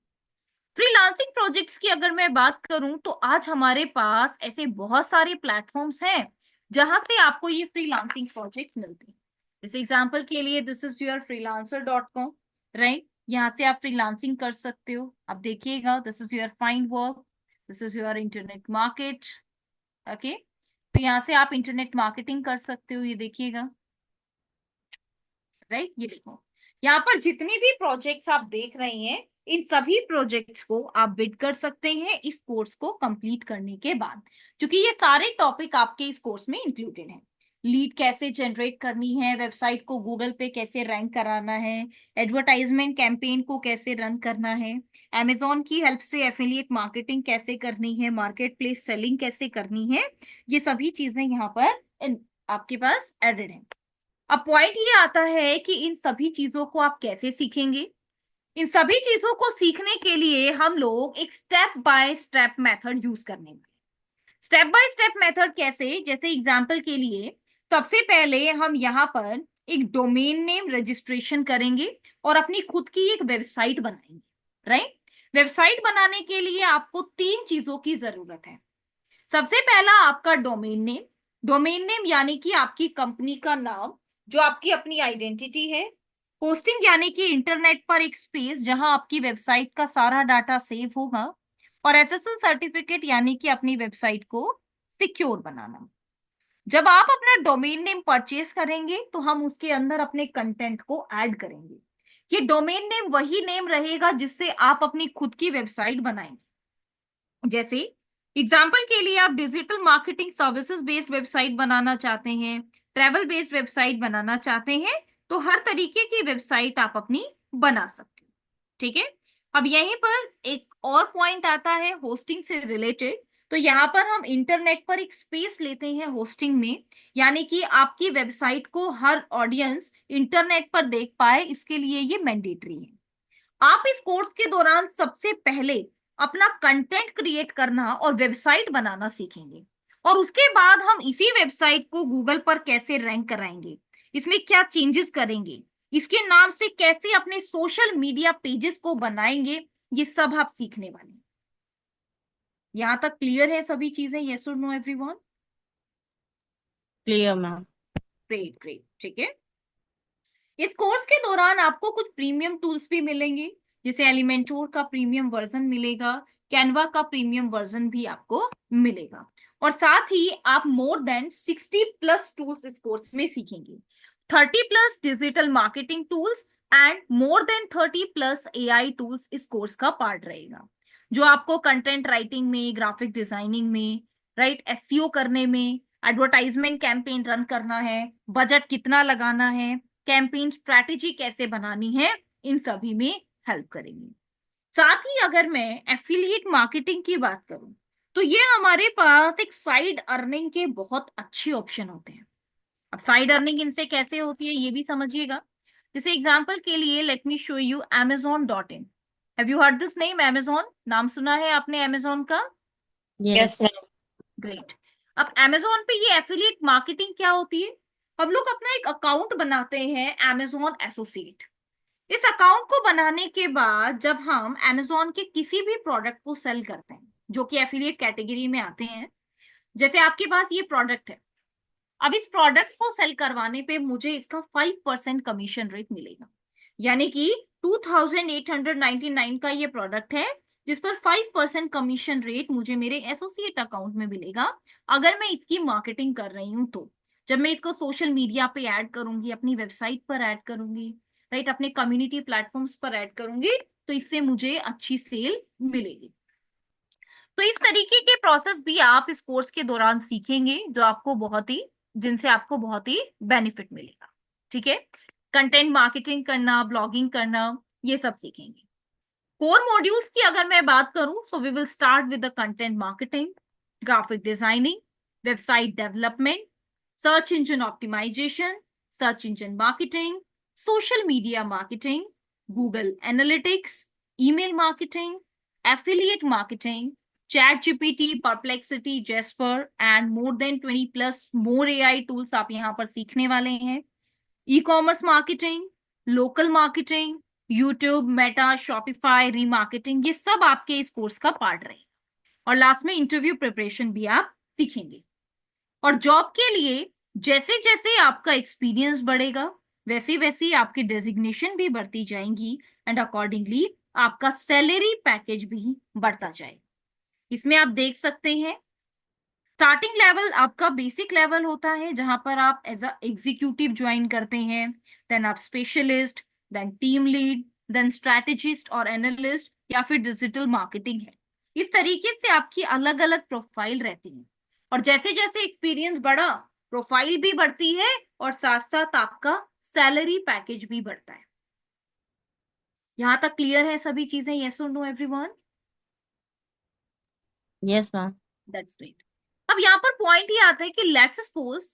फ्रीलांसिंग प्रोजेक्ट्स की अगर मैं बात करूं तो आज हमारे पास ऐसे बहुत सारे प्लेटफॉर्म्स हैं जहां से आपको ये फ्रीलांसिंग प्रोजेक्ट्स मिलते हैं। जैसे एग्जांपल के लिए this is your freelancer.com, right. यहाँ से आप फ्रीलांसिंग कर सकते हो। अब देखिएगा, this is your find work, this is your internet market. Okay, तो यहाँ से आप इंटरनेट मार्केटिंग कर सकते हो, ये देखिएगा, राइट। ये देखो, यहाँ पर जितनी भी प्रोजेक्ट्स आप देख रहे हैं, इन सभी प्रोजेक्ट्स को आप बिड कर सकते हैं इस कोर्स को कंप्लीट करने के बाद, क्योंकि ये सारे टॉपिक आपके इस कोर्स में इंक्लूडेड हैं। लीड कैसे जनरेट करनी है, वेबसाइट को गूगल पे कैसे रैंक कराना है, एडवर्टाइजमेंट कैंपेन को कैसे रन करना है, amazon की हेल्प से एफिलिएट मार्केटिंग कैसे करनी है, मार्केट प्लेस सेलिंग कैसे करनी है, ये सभी चीजें यहाँ पर आपके पास एडेड है। अब पॉइंट ये आता है कि इन सभी चीजों को आप कैसे सीखेंगे। इन सभी चीजों को सीखने के लिए हम लोग एक step by step method use करने वाले। स्टेप बाय स्टेप मेथड कैसे, जैसे एग्जांपल के लिए सबसे पहले हम यहाँ पर एक डोमेन नेम रजिस्ट्रेशन करेंगे और अपनी खुद की एक वेबसाइट बनाएंगे, राइट। वेबसाइट बनाने के लिए आपको 3 चीजों की जरूरत है। सबसे पहला आपका डोमेन नेम। डोमेन नेम यानी कि आपकी कंपनी का नाम, जो आपकी अपनी आइडेंटिटी है। होस्टिंग यानी कि इंटरनेट पर एक स्पेस जहां आपकी वेबसाइट का सारा डाटा सेव होगा। और एसएसएल सर्टिफिकेट यानी कि अपनी वेबसाइट को सिक्योर बनाना। जब आप अपना डोमेन नेम परचेज करेंगे तो हम उसके अंदर अपने कंटेंट को ऐड करेंगे। ये डोमेन नेम वही नेम रहेगा जिससे आप अपनी खुद की वेबसाइट बनाएंगे। जैसे एग्जाम्पल के लिए आप digital marketing services based website बनाना चाहते हैं, ट्रैवल बेस्ड वेबसाइट बनाना चाहते हैं, तो हर तरीके की वेबसाइट आप अपनी बना सकते हैं। ठीक है। अब यहीं पर एक और पॉइंट आता है होस्टिंग से रिलेटेड। तो यहाँ पर हम इंटरनेट पर एक स्पेस लेते हैं होस्टिंग में, यानी कि आपकी वेबसाइट को हर ऑडियंस इंटरनेट पर देख पाए, इसके लिए ये मैंडेटरी है। आप इस कोर्स के दौरान सबसे पहले अपना कंटेंट क्रिएट करना और वेबसाइट बनाना सीखेंगे, और उसके बाद हम इसी वेबसाइट को गूगल पर कैसे रैंक कराएंगे, इसमें क्या चेंजेस करेंगे, इसके नाम से कैसे अपने सोशल मीडिया पेजेस को बनाएंगे, ये सब आप सीखने वाले हैं। यहां तक क्लियर है सभी चीजें? यस और no everyone? Clear ma'am. Great great, ठीक है। इस कोर्स के दौरान आपको कुछ प्रीमियम टूल्स भी मिलेंगे, जैसे एलिमेंटोर का प्रीमियम वर्जन मिलेगा, कैनवा का प्रीमियम वर्जन भी आपको मिलेगा, और साथ ही आप मोर देन 60+ टूल्स इस कोर्स में सीखेंगे। 30+ digital marketing tools and more than 30+ AI tools इस कोर्स का पार्ट रहेगा, जो आपको कंटेंट राइटिंग में, ग्राफिक डिजाइनिंग में, राइट, एसईओ करने में, एडवर्टाइजमेंट कैंपेन रन करना है, बजट कितना लगाना है, कैंपेन स्ट्रैटेजी कैसे बनानी है, इन सभी में हेल्प करेंगे। साथ ही अगर मैं एफिलिएट मार्केटिंग की बात करूं, तो ये हमारे पास एक साइड अर्निंग के बहुत अच्छे ऑप्शन होते हैं। अब साइड अर्निंग इनसे कैसे होती है ये भी समझिएगा। जैसे एग्जांपल के लिए let me show you amazon.in। Have you heard this name? amazon नाम सुना है आपने amazon का? Yes, yes. ma'am. ग्रेट। अब amazon पे ये एफिलिएट मार्केटिंग क्या होती है? हम लोग अपना एक अकाउंट बनाते हैं amazon एसोसिएट। इस अकाउंट को बनाने के बाद जब हम amazon के किसी भी प्रोडक्ट को सेल करते हैं जो कि एफिलिएट कैटेगरी में आते हैं, जैसे आपके पास ये प्रोडक्ट है, अब इस प्रोडक्ट को सेल करवाने पे मुझे इसका 5% कमीशन रेट मिलेगा। यानी कि 2899 का ये प्रोडक्ट है जिस पर 5% कमीशन रेट मुझे मेरे एसोसिएट अकाउंट में मिलेगा, अगर मैं इसकी मार्केटिंग कर रही हूं तो। जब मैं इसको सोशल मीडिया पे ऐड करूंगी, अपनी वेबसाइट पर ऐड करूंगी, राइट, अपने कम्युनिटी प्लेटफॉर्म्स पर ऐड करूंगी, तो इससे मुझे अच्छी सेल मिलेगी। तो इस तरीके के प्रोसेस भी आप इस कोर्स के दौरान सीखेंगे, जो आपको बहुत ही, जिनसे आपको बहुत ही बेनिफिट मिलेगा। ठीक है। कंटेंट मार्केटिंग करना, ब्लॉगिंग करना, ये सब सीखेंगे। कोर मॉड्यूल्स की अगर मैं बात करूं, so we will start with the content marketing, graphic designing, website development, search engine optimisation, search engine marketing, social media marketing, Google analytics, email marketing, affiliate marketing, ChatGPT, Perplexity, Jasper and more than 20+ more AI tools आप यहाँ पर सीखने वाले हैं। E-commerce marketing, local marketing, YouTube, Meta, Shopify, remarketing, ये सब आपके इस कोर्स का पार्ट रहेगा। और लास्ट में इंटरव्यू प्रिपरेशन भी आप सीखेंगे। और जॉब के लिए जैसे जैसे आपका एक्सपीरियंस बढ़ेगा, वैसे वैसे आपकी डेजिग्नेशन भी बढ़ती जाएंगी, एंड अकॉर्डिंगली आपका सैलरी पैकेज भी बढ़ता जाएगा। इसमें आप देख सकते हैं स्टार्टिंग लेवल आपका बेसिक लेवल होता है, जहां पर आप एज अ एग्जीक्यूटिव ज्वाइन करते हैं, देन आप specialist, then team lead, then strategist और एनालिस्ट, या फिर डिजिटल मार्केटिंग है। इस तरीके से आपकी अलग अलग प्रोफाइल रहती है, और जैसे जैसे एक्सपीरियंस बढ़ा, प्रोफाइल भी बढ़ती है और साथ साथ आपका सैलरी पैकेज भी बढ़ता है। यहां तक क्लियर है सभी चीजें? यस और no everyone? Yes ma'am. That's great. अब यहाँ पर पॉइंट ये आता है कि लेट्स सपोज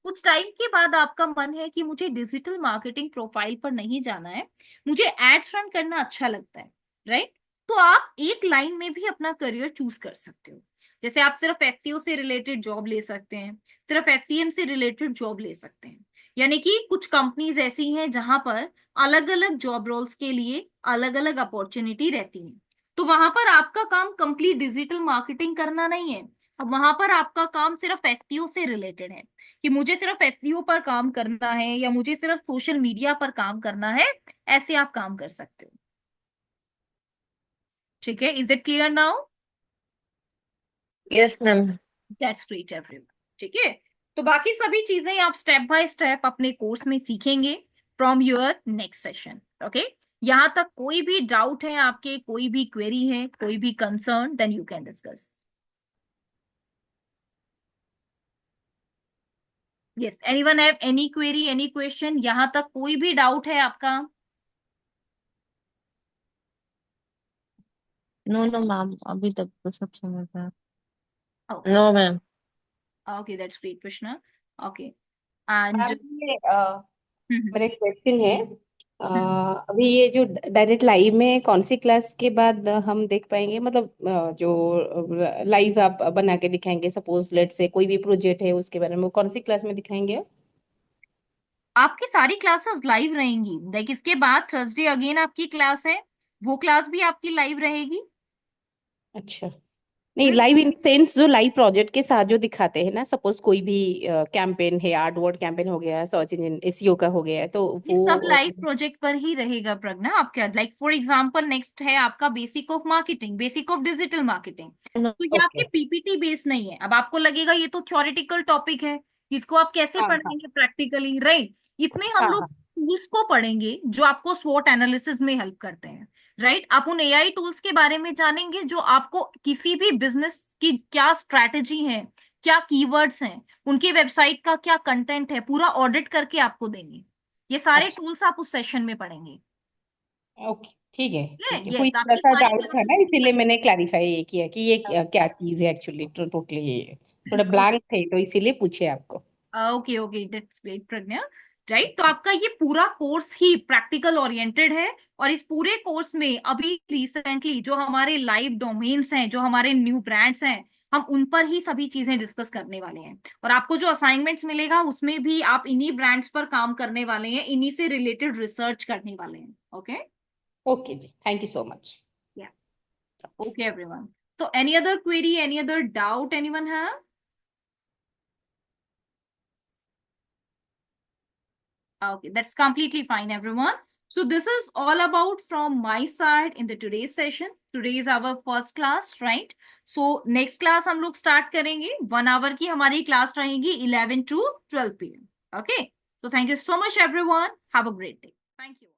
कुछ टाइम के बाद आपका मन है कि मुझे डिजिटल मार्केटिंग प्रोफाइल पर नहीं जाना है, मुझे एड्स रन करना अच्छा लगता है, राइट? तो आप एक लाइन में भी अपना करियर चूज कर सकते हो। जैसे आप सिर्फ एसईओ से रिलेटेड जॉब ले सकते हैं, सिर्फ एसईएम से रिलेटेड जॉब ले सकते हैं। यानी कि कुछ कंपनीज ऐसी हैं जहां पर अलग अलग जॉब रोल्स के लिए अलग अलग अपॉर्चुनिटी रहती है। तो वहां पर आपका काम कंप्लीट डिजिटल मार्केटिंग करना नहीं है। अब वहां पर आपका काम सिर्फ एसईओ से रिलेटेड है, कि मुझे सिर्फ एसईओ पर काम करना है या मुझे सिर्फ सोशल मीडिया पर काम करना है, ऐसे आप काम कर सकते हो। ठीक है, is it clear now? Yes, ma'am. That's great everyone. ठीक है, तो बाकी सभी चीजें आप स्टेप बाय स्टेप अपने कोर्स में सीखेंगे from your next session. Okay, यहां तक कोई भी डाउट है आपके, कोई भी क्वेरी है, कोई भी concern, then you can discuss. Yes, anyone have any query, any question? यहां तक कोई भी डाउट है आपका? नो नो मैम, अभी तक तो सब समझ में आया। Okay, No, ma'am. Okay, that's great Krishna. Okay, ma'am and ये मेरा क्वेश्चन है, अभी ये जो डायरेक्ट लाइव में कौन सी क्लास के बाद हम देख पाएंगे, मतलब जो लाइव आप बना के दिखाएंगे, सपोज लेट से कोई भी प्रोजेक्ट है उसके बारे में, वो कौन सी क्लास में दिखाएंगे? आपकी सारी क्लासेस लाइव रहेंगी। लाइक इसके बाद थर्सडे अगेन आपकी क्लास है, वो क्लास भी आपकी लाइव रहेगी। अच्छा, नहीं लाइव इन सेंस जो लाइव प्रोजेक्ट के साथ जो दिखाते हैं ना, सपोज कोई भी कैंपेन है, आर्ट वर्ड कैंपेन हो गया, सर्च इंजन एसईओ का हो गया, तो ये सब वो लाइव प्रोजेक्ट पर ही रहेगा प्रज्ञा आपका। लाइक फॉर एग्जांपल नेक्स्ट है आपका basic of marketing, basic of digital marketing. तो ये आपके ओके। पीपीटी बेस नहीं है। अब आपको लगेगा ये तो थ्योरेटिकल टॉपिक है, इसको आप कैसे हाँ हाँ पढ़ेंगे प्रैक्टिकली, राइट? इसमें हम हाँ लोग हाँ। टूल्स को पढ़ेंगे जो आपको स्वॉट एनालिसिस में हेल्प करते हैं, राइट? आप उन एआई टूल्स के बारे में जानेंगे जो आपको किसी भी बिजनेस की क्या स्ट्रैटेजी है, क्या कीवर्ड्स हैं, उनकी वेबसाइट का क्या कंटेंट है, पूरा ऑडिट करके आपको देंगे। ये सारे अच्छा, टूल्स आप उस सेशन में पढ़ेंगे। ओके, ठीक है ठीक है, कोई यस, थोड़ा आपकी सा सारी डाउट था क्लासेस ना, इसीलिए मैंने क्लैरिफाई ये किया कि ये क्या चीज़ है एक्चुअली, तो टोटली ये थोड़ा ब्लैंक थे तो इसीलिए पूछे आपको। Okay, okay, that's great Pragya. Right, तो आपका ये पूरा कोर्स ही प्रैक्टिकल ओरिएंटेड है। और इस पूरे कोर्स में अभी रिसेंटली जो हमारे लाइव डोमेन्स हैं, जो हमारे न्यू ब्रांड्स हैं, हम उन पर ही सभी चीजें डिस्कस करने वाले हैं। और आपको जो असाइनमेंट्स मिलेगा उसमें भी आप इन्हीं ब्रांड्स पर काम करने वाले हैं, इन्हीं से रिलेटेड रिसर्च करने वाले हैं। ओके, ओके जी, thank you so much. Yeah, okay everyone. तो any other query, any other doubt anyone have? Okay, that's completely fine, everyone. So this is all about from my side in the today's session. Today is our first class, right? So next class हम लोग start करेंगे, 1 hour की हमारी class रहेगी 11 to 12 p.m. Okay. So thank you so much, everyone. Have a great day. Thank you.